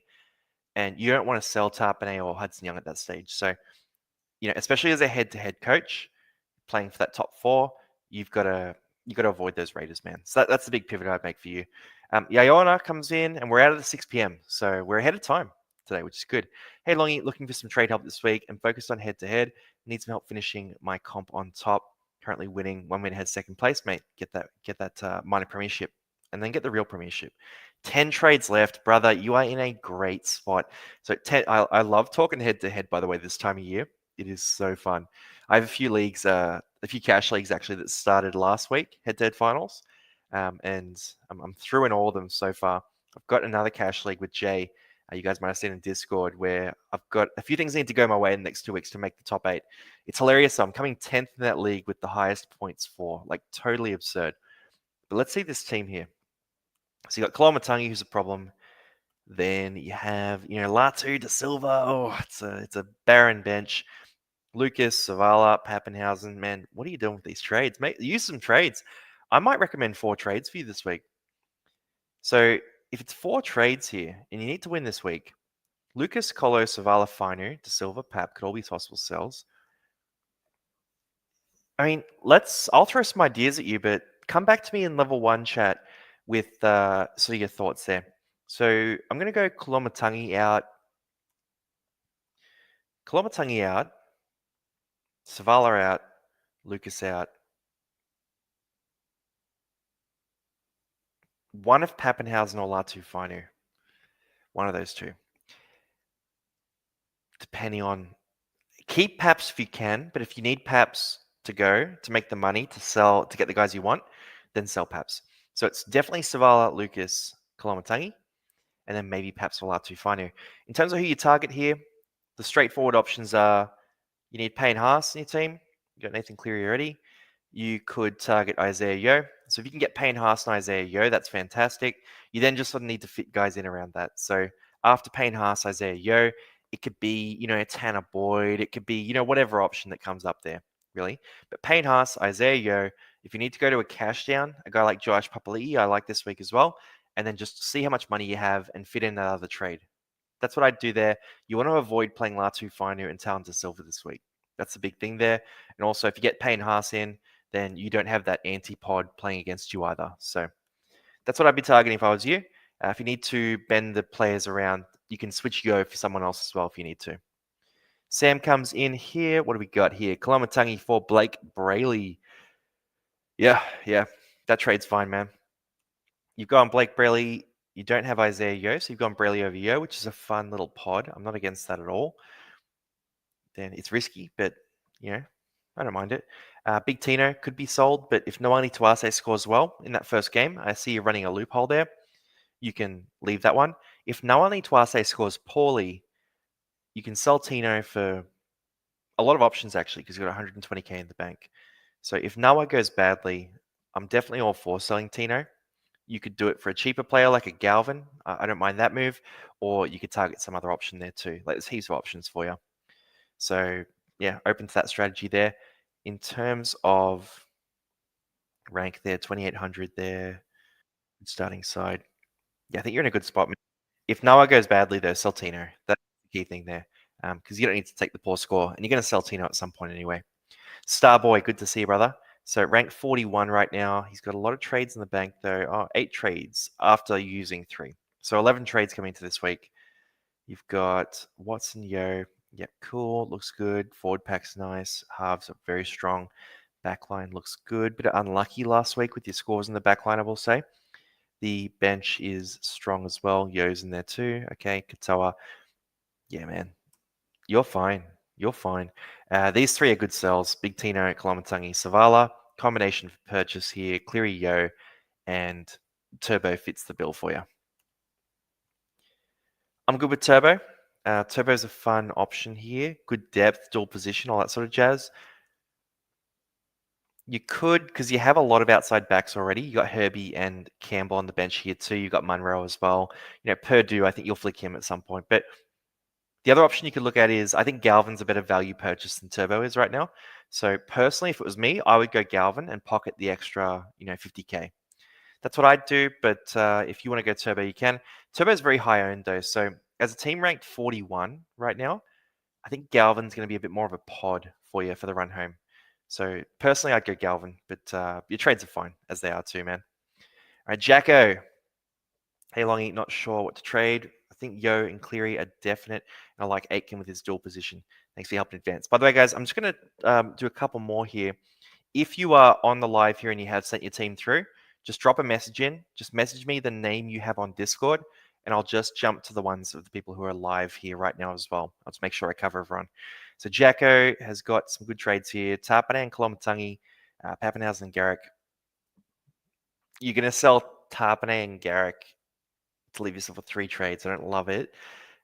And you don't want to sell Tarpanay or Hudson Young at that stage. So, especially as a head-to-head coach, playing for that top 4, you've got to avoid those Raiders, man. So that's the big pivot I'd make for you. Yayona comes in, and we're out of the 6 p.m. So we're ahead of time today, which is good. Hey, Longy, looking for some trade help this week and focused on head-to-head. Need some help finishing my comp on top. Currently winning 1 win ahead, second place, mate. Get that minor premiership, and then get the real premiership. 10 trades left, brother. You are in a great spot. So 10. I love talking head-to-head. By the way, this time of year, it is so fun. I have a few leagues, a few cash leagues actually that started last week, head-to-head finals, and I'm through in all of them so far. I've got another cash league with Jay. You guys might have seen in Discord where I've got a few things that need to go my way in the next 2 weeks to make the top 8. It's hilarious. I'm coming 10th in that league with the highest points for, like totally absurd. But let's see this team here. So you got Kolomatangi, who's a problem. Then you have, Latu De Silva. Oh, it's a barren bench. Lucas, Zavala, Pappenhausen. Man, what are you doing with these trades? Mate, use some trades. I might recommend 4 trades for you this week. So if it's 4 trades here and you need to win this week, Lucas, Colo, Savala, Finu, De Silva, Pap could all be possible sells. I mean, I'll throw some ideas at you, but come back to me in level 1 chat with sort of your thoughts there. So I'm going to go Kolomatangi out, Savala out, Lucas out. One of Pappenhausen or Latu Finu. One of those two. Depending on... Keep Paps if you can, but if you need Paps to go, to make the money, to sell, to get the guys you want, then sell Paps. So it's definitely Savala, Lucas, Kolomatangi, and then maybe Paps for Latu Finu. In terms of who you target here, the straightforward options are you need Payne Haas in your team. You got Nathan Cleary already. You could target Isaiah Yeo. So if you can get Payne Haas and Isaiah Yeo, that's fantastic. You then just sort of need to fit guys in around that. So after Payne Haas, Isaiah Yeo, it could be, Tanner Boyd. It could be, whatever option that comes up there, really. But Payne Haas, Isaiah Yeo, if you need to go to a cash down, a guy like Josh Papali'i, I like this week as well. And then just see how much money you have and fit in that other trade. That's what I'd do there. You want to avoid playing Latu Finu and Talon to Silver this week. That's the big thing there. And also, if you get Payne Haas in, then you don't have that anti-pod playing against you either. So that's what I'd be targeting if I was you. If you need to bend the players around, you can switch Yo for someone else as well if you need to. Sam comes in here. What do we got here? Kolomatangi for Blake Brayley. Yeah. That trade's fine, man. You've gone Blake Brayley. You don't have Isaiah Yo, so you've gone Brayley over Yo, which is a fun little pod. I'm not against that at all. Then it's risky, but, I don't mind it. Big Tino could be sold, but if Noani Tuase scores well in that first game, I see you running a loophole there. You can leave that one. If Noani Tuase scores poorly, you can sell Tino for a lot of options, actually, because you've got 120k in the bank. So if Noah goes badly, I'm definitely all for selling Tino. You could do it for a cheaper player like a Galvin. I don't mind that move. Or you could target some other option there too. Like, there's heaps of options for you. So yeah, open to that strategy there. In terms of rank there, 2800 there, starting side. Yeah, I think you're in a good spot. If Noah goes badly though, sell Tino. That's the key thing there. Because you don't need to take the poor score. And you're going to sell Tino at some point anyway. Starboy, good to see you, brother. So rank 41 right now. He's got a lot of trades in the bank though. Oh, 8 trades after using 3. So 11 trades coming into this week. You've got Watson, Yo. Yep, cool. Looks good. Forward pack's nice. Halves are very strong. Backline looks good. Bit unlucky last week with your scores in the backline, I will say. The bench is strong as well. Yo's in there too. Okay, Katoa. Yeah, man. You're fine. You're fine. These 3 are good sells. Big Tino, Kolomatangi, Savala. Combination for purchase here. Cleary, Yo, and Turbo fits the bill for you. I'm good with Turbo. Turbo's a fun option here. Good depth, dual position, all that sort of jazz. You could, because you have a lot of outside backs already. You got Herbie and Campbell on the bench here too. You got Munro as well. Purdue, I think you'll flick him at some point. But the other option you could look at is, I think Galvin's a better value purchase than Turbo is right now. So personally, if it was me, I would go Galvin and pocket the extra, 50k. That's what I'd do. But if you want to go Turbo, you can. Turbo's very high owned though. So as a team ranked 41 right now, I think Galvin's going to be a bit more of a pod for you for the run home. So personally, I'd go Galvin, but your trades are fine as they are too, man. All right, Jacko. Hey, Longy, not sure what to trade. I think Yo and Cleary are definite. And I like Aitken with his dual position. Thanks for your help in advance. By the way, guys, I'm just going to do a couple more here. If you are on the live here and you have sent your team through, just drop a message in. Just message me the name you have on Discord, and I'll just jump to the ones of the people who are live here right now as well. I'll just make sure I cover everyone. So Jacko has got some good trades here. Tapane and Kolomatangi, Pappenhausen and Garrick. You're going to sell Tapane and Garrick to leave yourself with 3 trades. I don't love it.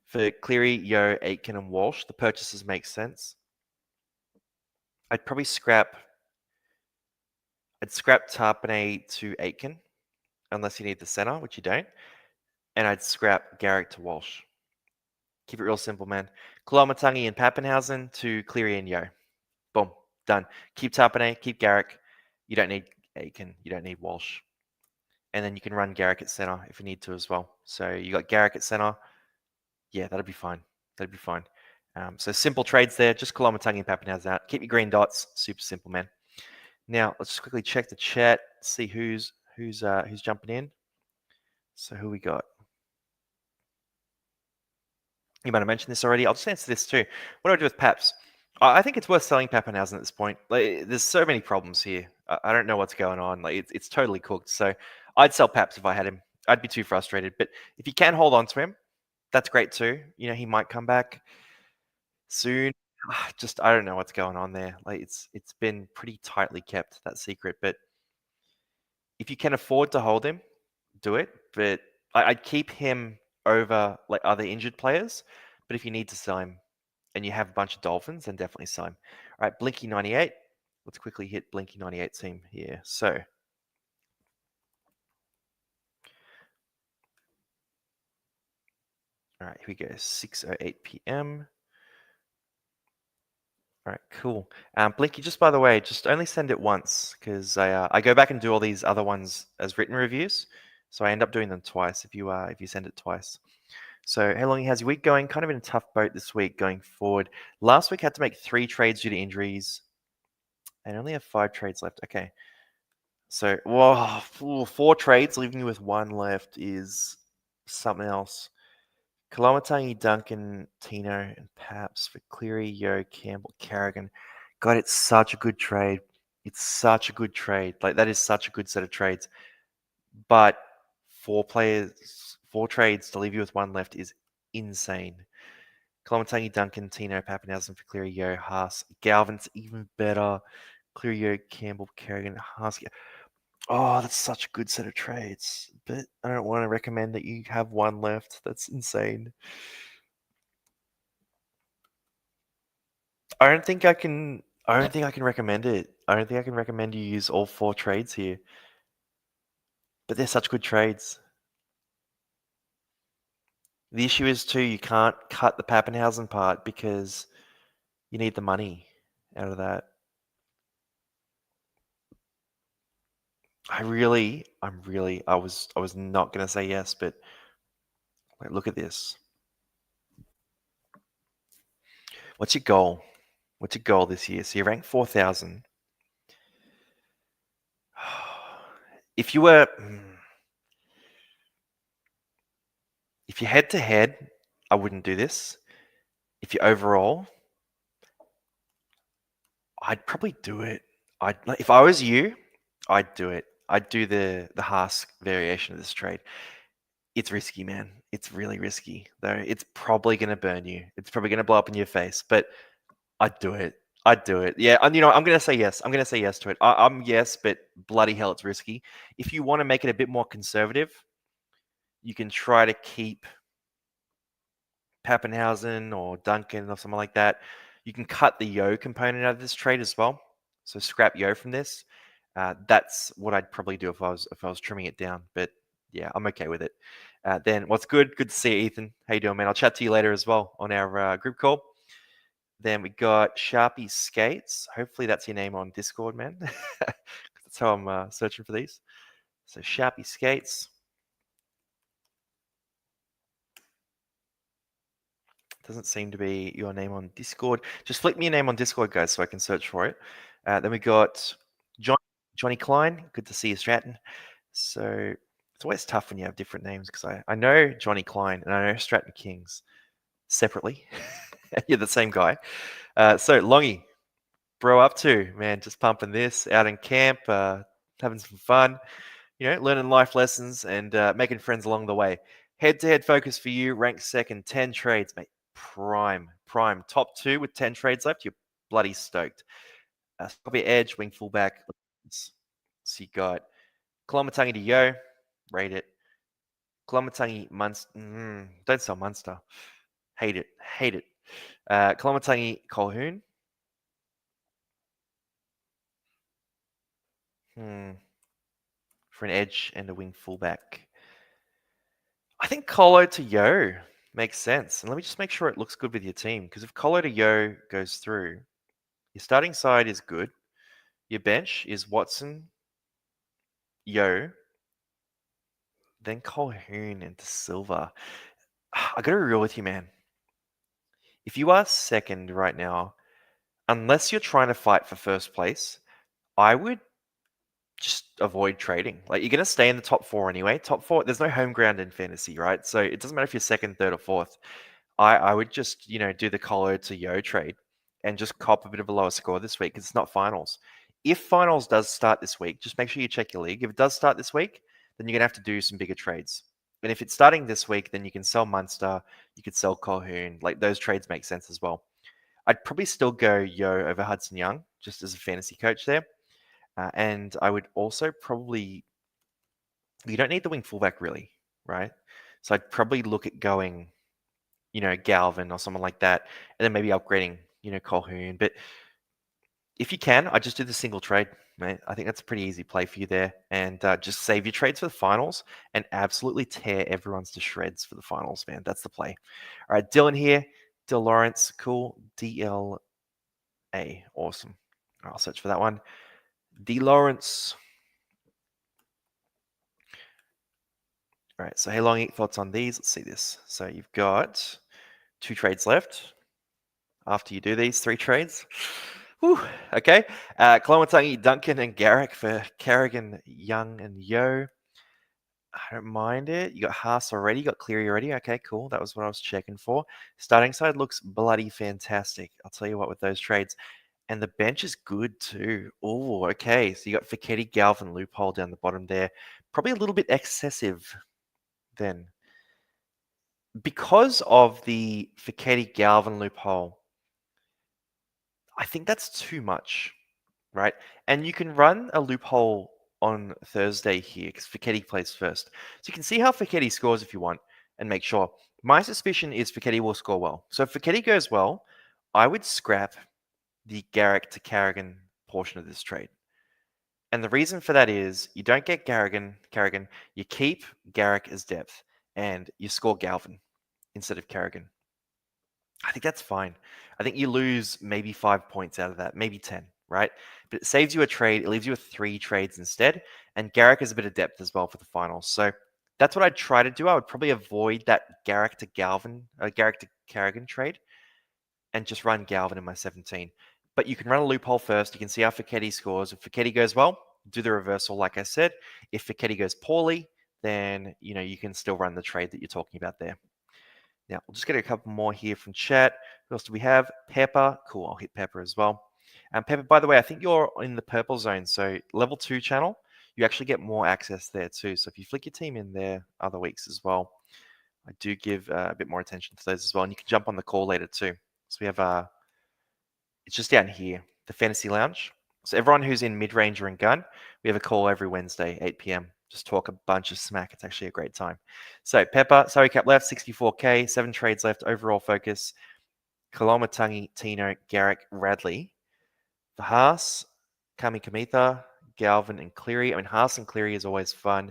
For Cleary, Yo, Aitken, and Walsh, the purchases make sense. I'd probably scrap Tapane to Aitken, unless you need the center, which you don't. And I'd scrap Garrick to Walsh. Keep it real simple, man. Kolomatangi and Pappenhausen to Cleary and Yo. Boom. Done. Keep Tapane, keep Garrick. You don't need Aitken. You don't need Walsh. And then you can run Garrick at center if you need to as well. So you got Garrick at center. Yeah, that'd be fine. That'd be fine. So simple trades there. Just Koloamatangi and Pappenhausen out. Keep your green dots. Super simple, man. Now let's just quickly check the chat. See who's jumping in. So who we got? You might have mentioned this already. I'll just answer this too. What do I do with Paps? I think it's worth selling Pappenhausen at this point. Like, there's so many problems here. I don't know what's going on. Like, it's totally cooked. So I'd sell Paps if I had him. I'd be too frustrated. But if you can hold on to him, that's great too. You know, he might come back soon. Just I don't know what's going on there. Like it's been pretty tightly kept, that secret. But if you can afford to hold him, do it. But I'd keep him over like other injured players. But if you need to sell him and you have a bunch of Dolphins, then definitely sell him. All right, Blinky 98. Let's quickly hit Blinky 98 team here. So all right, here we go. 6:08 p.m. All right, cool. Blinky, just by the way, just only send it once because I go back and do all these other ones as written reviews, so I end up doing them twice if you send it twice. So how long how's your week going? Kind of in a tough boat this week going forward. Last week had to make 3 trades due to injuries, and only have 5 trades left. Okay, so whoa, 4 trades, leaving you with 1 left is something else. Koloamatangi, Duncan, Tino, and Paps for Cleary, Yo, Campbell, Carrigan. God, it's such a good trade. It's such a good trade. Like that is such a good set of trades. But 4 players, 4 trades to leave you with 1 left is insane. Koloamatangi, Duncan, Tino, Pappenhausen for Cleary, Yo, Haas, Galvin's even better. Cleary, Yo, Campbell, Carrigan, Haas. Oh, that's such a good set of trades. But I don't want to recommend that you have 1 left. That's insane. I don't think I can. I don't think I can recommend it. I don't think I can recommend you use all 4 trades here. But they're such good trades. The issue is too you can't cut the Pappenhausen part because you need the money out of that. I was not gonna say yes, but like, look at this. What's your goal? What's your goal this year? So you rank 4,000. If you were, if you head to head, I wouldn't do this. If you overall, I'd probably do it. If I was you, I'd do it. I'd do the Haas variation of this trade. It's risky, man. It's really risky, though. It's probably gonna burn you. It's probably gonna blow up in your face, but I'd do it. I'd do it. Yeah, and I'm gonna say yes. I'm gonna say yes to it. I'm yes, but bloody hell, it's risky. If you want to make it a bit more conservative, you can try to keep Pappenhausen or Duncan or something like that. You can cut the Yo component out of this trade as well. So scrap Yo from this. That's what I'd probably do if I was trimming it down. But yeah, I'm okay with it. Then what's good? Good to see you, Ethan. How you doing, man? I'll chat to you later as well on our group call. Then we got Sharpie Skates. Hopefully that's your name on Discord, man. That's how I'm searching for these. So Sharpie Skates. Doesn't seem to be your name on Discord. Just flick me your name on Discord, guys, so I can search for it. Then we got Johnny Klein. Good to see you, Stratton. So it's always tough when you have different names because I know Johnny Klein and I know Stratton Kings separately. You're the same guy. So Longy, bro, up to man, just pumping this out in camp, having some fun. Learning life lessons and making friends along the way. Head-to-head focus for you. Rank second, 10 trades, mate. Prime. Top 2 with 10 trades left. You're bloody stoked. Copy edge, wing fullback. So you got Koloamatangi to Yo. Rate it. Koloamatangi Munster. Don't sell Munster. Hate it. Koloamatangi Colhoun. For an edge and a wing fullback. I think Colo to Yo makes sense. And let me just make sure it looks good with your team. Because if Colo to Yo goes through, your starting side is good. Your bench is Watson, Yo, then Colhoun into Silver. I gotta be real with you, man. If you are second right now, unless you're trying to fight for first place, I would just avoid trading. Like you're gonna stay in the top four anyway. Top four, there's no home ground in fantasy, right? So it doesn't matter if you're second, third, or fourth. I would just, do the Colo to Yo trade and just cop a bit of a lower score this week because it's not finals. If finals does start this week, just make sure you check your league. If it does start this week, then you're gonna have to do some bigger trades. And if it's starting this week, then you can sell Munster, you could sell Colhoun. Like those trades make sense as well. I'd probably still go Yo over Hudson Young, just as a fantasy coach there. And I would also probably, you don't need the wing fullback really, right? So I'd probably look at going, Galvin or someone like that, and then maybe upgrading, Colhoun. But if you can, I just do the single trade, mate. I think that's a pretty easy play for you there, and just save your trades for the finals and absolutely tear everyone's to shreds for the finals, man. That's the play. All right, Dylan here, Dill Lawrence, cool, DLA, awesome. I'll search for that one. D Lawrence. All right, so hey, Longy, thoughts on these? Let's see this. So you've got 2 trades left after you do these 3 trades. Whew, okay. Kolomatangi, Duncan, and Garrick for Carrigan, Young, and Yo. I don't mind it. You got Haas already, you got Cleary already. Okay, cool. That was what I was checking for. Starting side looks bloody fantastic. I'll tell you what with those trades. And the bench is good too. Oh, okay. So you got Fiketti, Galvin, loophole down the bottom there. Probably a little bit excessive then. Because of the Fiketti, Galvin loophole, I think that's too much, right? And you can run a loophole on Thursday here because Fiketti plays first. So you can see how Fiketti scores if you want and make sure. My suspicion is Fiketti will score well. So if Fiketti goes well, I would scrap the Garrick to Carrigan portion of this trade. And the reason for that is you don't get Carrigan, you keep Garrick as depth, and you score Galvin instead of Carrigan. I think that's fine. I think you lose maybe 5 points out of that, maybe 10, right? But it saves you a trade. It leaves you with 3 trades instead. And Garrick has a bit of depth as well for the finals. So that's what I'd try to do. I would probably avoid that Garrick to Carrigan trade and just run Galvin in my 17. But you can run a loophole first. You can see how Fiketti scores. If Fiketti goes well, do the reversal, like I said. If Fiketti goes poorly, then you can still run the trade that you're talking about there. Now, we'll just get a couple more here from chat. Who else do we have? Peppa. Cool, I'll hit Peppa as well. And Peppa, by the way, I think you're in the purple zone. So level 2 channel, you actually get more access there too. So if you flick your team in there other weeks as well, I do give a bit more attention to those as well. And you can jump on the call later too. So we have, it's just down here, the Fantasy Lounge. So everyone who's in mid-range or in gun, we have a call every Wednesday, 8 p.m. Just talk a bunch of smack. It's actually a great time. So Peppa, sorry, cap left, 64K, 7 trades left, overall focus. Kolomatangi, Tino, Garrick, Radley. For Haas, Kami Kamitha, Galvin, and Cleary. I mean, Haas and Cleary is always fun.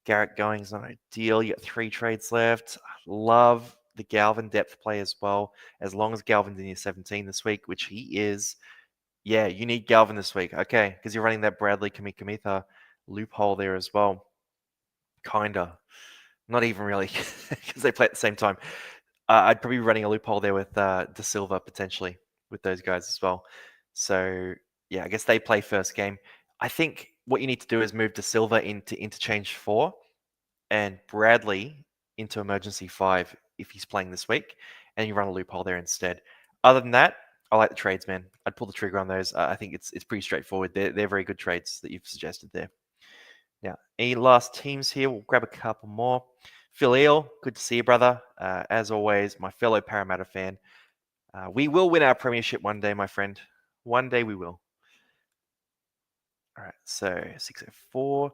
Garrick going is not ideal. You got 3 trades left. I love the Galvin depth play as well. As long as Galvin's in your 17 this week, which he is. Yeah, you need Galvin this week. Okay, because you're running that Bradley Kamitha loophole there as well. Kinda. Not even really, because they play at the same time. I'd probably be running a loophole there with De Silva potentially with those guys as well. So yeah, I guess they play first game. I think what you need to do is move De Silva into interchange 4 and Bradley into emergency 5 if he's playing this week, and you run a loophole there instead. Other than that, I like the trades, man. I'd pull the trigger on those. I think it's pretty straightforward. They're very good trades that you've suggested there. Now, any last teams here? We'll grab a couple more. Phil Eel, good to see you, brother. As always, my fellow Parramatta fan. We will win our premiership one day, my friend. One day we will. All right, so 604.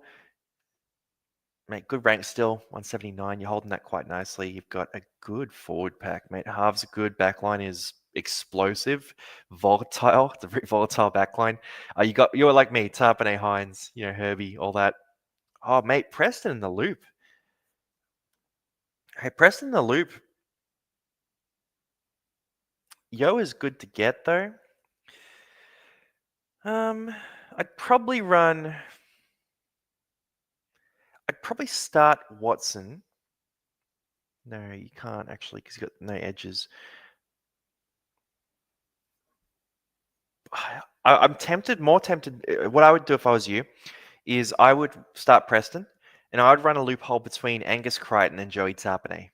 Mate, good rank still, 179. You're holding that quite nicely. You've got a good forward pack, mate. Halves good. Backline is explosive, volatile. It's a very volatile backline. You're like me, Tarpane Hines, Herbie, all that. Oh, mate, Preston in the loop. Hey, Preston in the loop. Yo is good to get though. I'd probably start Watson No, you can't actually because you got no edges. I'm tempted, more tempted. What I would do if I was you is I would start Preston and I would run a loophole between Angus Crichton and Joey Tarpanay.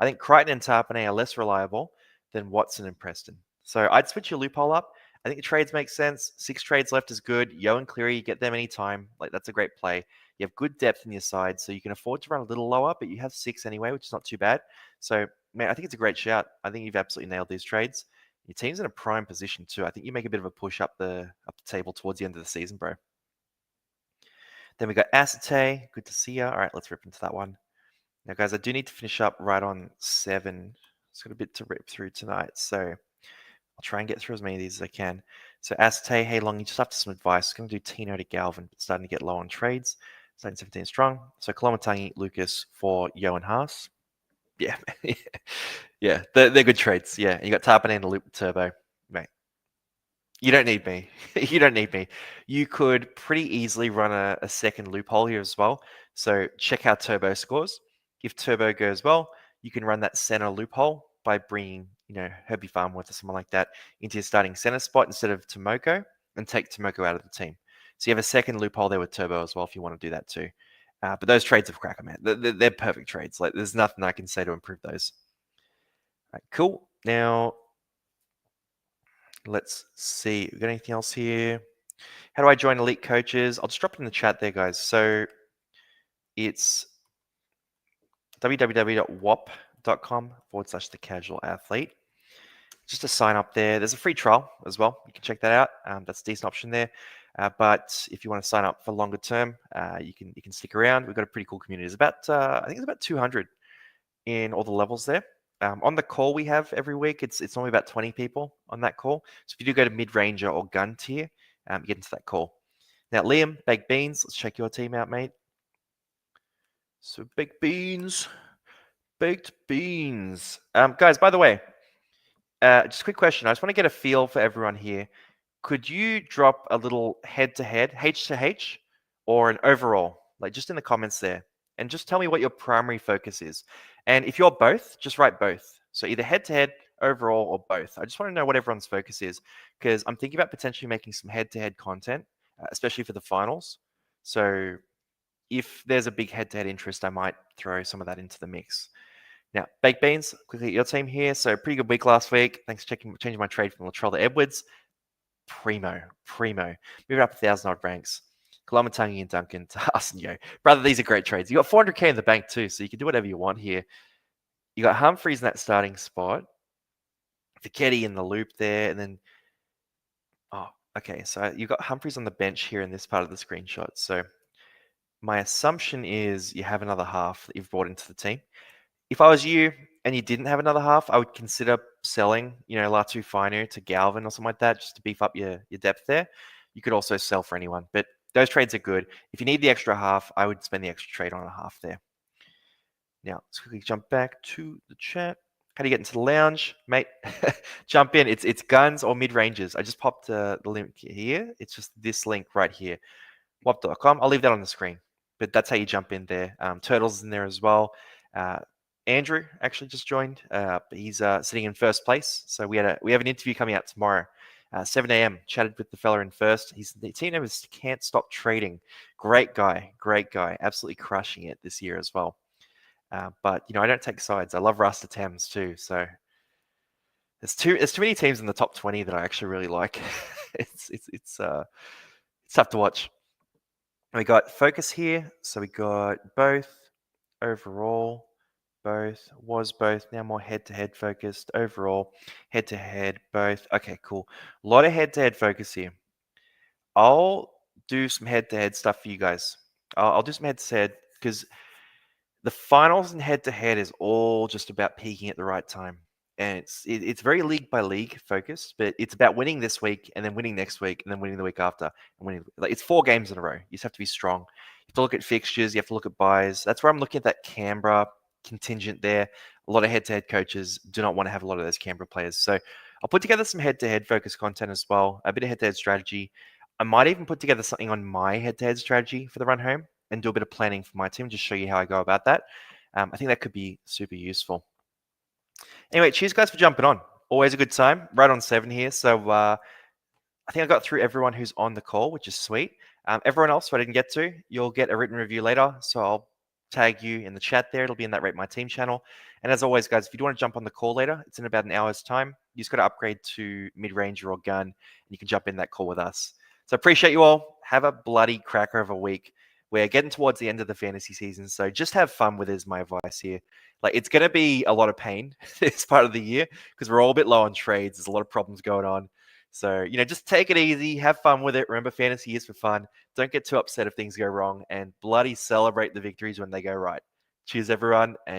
I think Crichton and Tarpanay are less reliable than Watson and Preston. So I'd switch your loophole up. I think the trades make sense. 6 trades left is good. Yo and Cleary, you get them anytime. Like, that's a great play. You have good depth in your side, so you can afford to run a little lower, but you have 6 anyway, which is not too bad. So, man, I think it's a great shout. I think you've absolutely nailed these trades. Your team's in a prime position too. I think you make a bit of a push up the table towards the end of the season, bro. Then we got Asitay. Good to see you. All right, let's rip into that one. Now, guys, I do need to finish up right on 7. It's got a bit to rip through tonight, so I'll try and get through as many of these as I can. So Asitay, hey Long, you just after some advice. I'm going to do Tino to Galvin, but starting to get low on trades. Starting 17 strong. So Kolomatangi, Lucas for Yo and Haas. Yeah, yeah, they're good trades. Yeah, you got Tarpan and a loop turbo, mate. You don't need me. You don't need me. You could pretty easily run a second loophole here as well. So check how Turbo scores. If Turbo goes well, you can run that center loophole by bringing, Herbie Farmworth or someone like that into your starting center spot instead of Tomoko and take Tomoko out of the team. So you have a second loophole there with Turbo as well if you want to do that too. But those trades have cracker, man. They're perfect trades. Like, there's nothing I can say to improve those. All right, cool. Now, let's see. We got anything else here? How do I join Elite Coaches? I'll just drop it in the chat there, guys. So it's www.wap.com/the casual athlete. Just to sign up there. There's a free trial as well. You can check that out. That's a decent option there. But if you want to sign up for longer term, you can stick around. We've got a pretty cool community. It's about I think it's about 200 in all the levels there. On the call we have every week, it's normally about 20 people on that call. So if you do go to mid-ranger or gun tier, get into that call. Now, Liam, Baked Beans, let's check your team out, mate. So Baked Beans. Guys, by the way, just a quick question. I just want to get a feel for everyone here. Could you drop a little head-to-head, H-to-H, or an overall, like just in the comments there, and just tell me what your primary focus is. And if you're both, just write both. So either head-to-head, overall, or both. I just want to know what everyone's focus is, because I'm thinking about potentially making some head-to-head content, especially for the finals. So if there's a big head-to-head interest, I might throw some of that into the mix. Now, Baked Beans, quickly your team here. So pretty good week last week. Thanks for changing my trade from Latrell to Edwards. Primo. Moving up 1,000 odd ranks. Kolomatangi and Duncan to Haas and Yo. Brother, these are great trades. You got 400k in the bank too, so you can do whatever you want here. You got Humphreys in that starting spot. Fichetti in the loop there, and then okay. So you got Humphreys on the bench here in this part of the screenshot. So my assumption is you have another half that you've brought into the team. If I was you and you didn't have another half, I would consider selling, Latu Finu to Galvin or something like that, just to beef up your depth there. You could also sell for anyone, but those trades are good. If you need the extra half, I would spend the extra trade on a half there. Now, let's quickly jump back to the chat. How do you get into the lounge? Mate, jump in. It's guns or mid-ranges. I just popped the link here. It's just this link right here, wap.com. I'll leave that on the screen, but that's how you jump in there. Turtle's in there as well. Andrew actually just joined. He's sitting in first place. So we have an interview coming out tomorrow, 7 a.m. Chatted with the fella in first. The team name is Can't Stop Trading. Great guy. Absolutely crushing it this year as well. But I don't take sides. I love Rasta Thames too. So there's too many teams in the top 20 that I actually really like. It's tough to watch. We got focus here. So we got both overall. Both, now more head-to-head focused, overall, head-to-head, both. Okay, cool. A lot of head-to-head focus here. I'll do some head-to-head stuff for you guys. I'll do some head-to-head because the finals and head-to-head is all just about peaking at the right time. And it's very league by league focused, but it's about winning this week and then winning next week and then winning the week after and winning. Like, it's 4 games in a row. You just have to be strong. You have to look at fixtures. You have to look at buys. That's where I'm looking at that Canberra contingent there. A lot of head-to-head coaches do not want to have a lot of those Canberra players. So I'll put together some head-to-head focused content as well, a bit of head-to-head strategy. I might even put together something on my head-to-head strategy for the run home and do a bit of planning for my team, just show you how I go about that. I think that could be super useful. Anyway, cheers guys for jumping on. Always a good time. Right on 7 here. So I think I got through everyone who's on the call, which is sweet. Everyone else who I didn't get to, you'll get a written review later. So I'll tag you in the chat there. It'll be in that Rate My Team channel. And as always, guys, if you do want to jump on the call later, it's in about an hour's time. You just got to upgrade to mid-ranger or gun, and you can jump in that call with us. So appreciate you all. Have a bloody cracker of a week. We're getting towards the end of the fantasy season, so just have fun with it is my advice here. Like, it's going to be a lot of pain this part of the year because we're all a bit low on trades. There's a lot of problems going on. So, just take it easy, have fun with it. Remember, fantasy is for fun. Don't get too upset if things go wrong, and bloody celebrate the victories when they go right. Cheers, everyone, and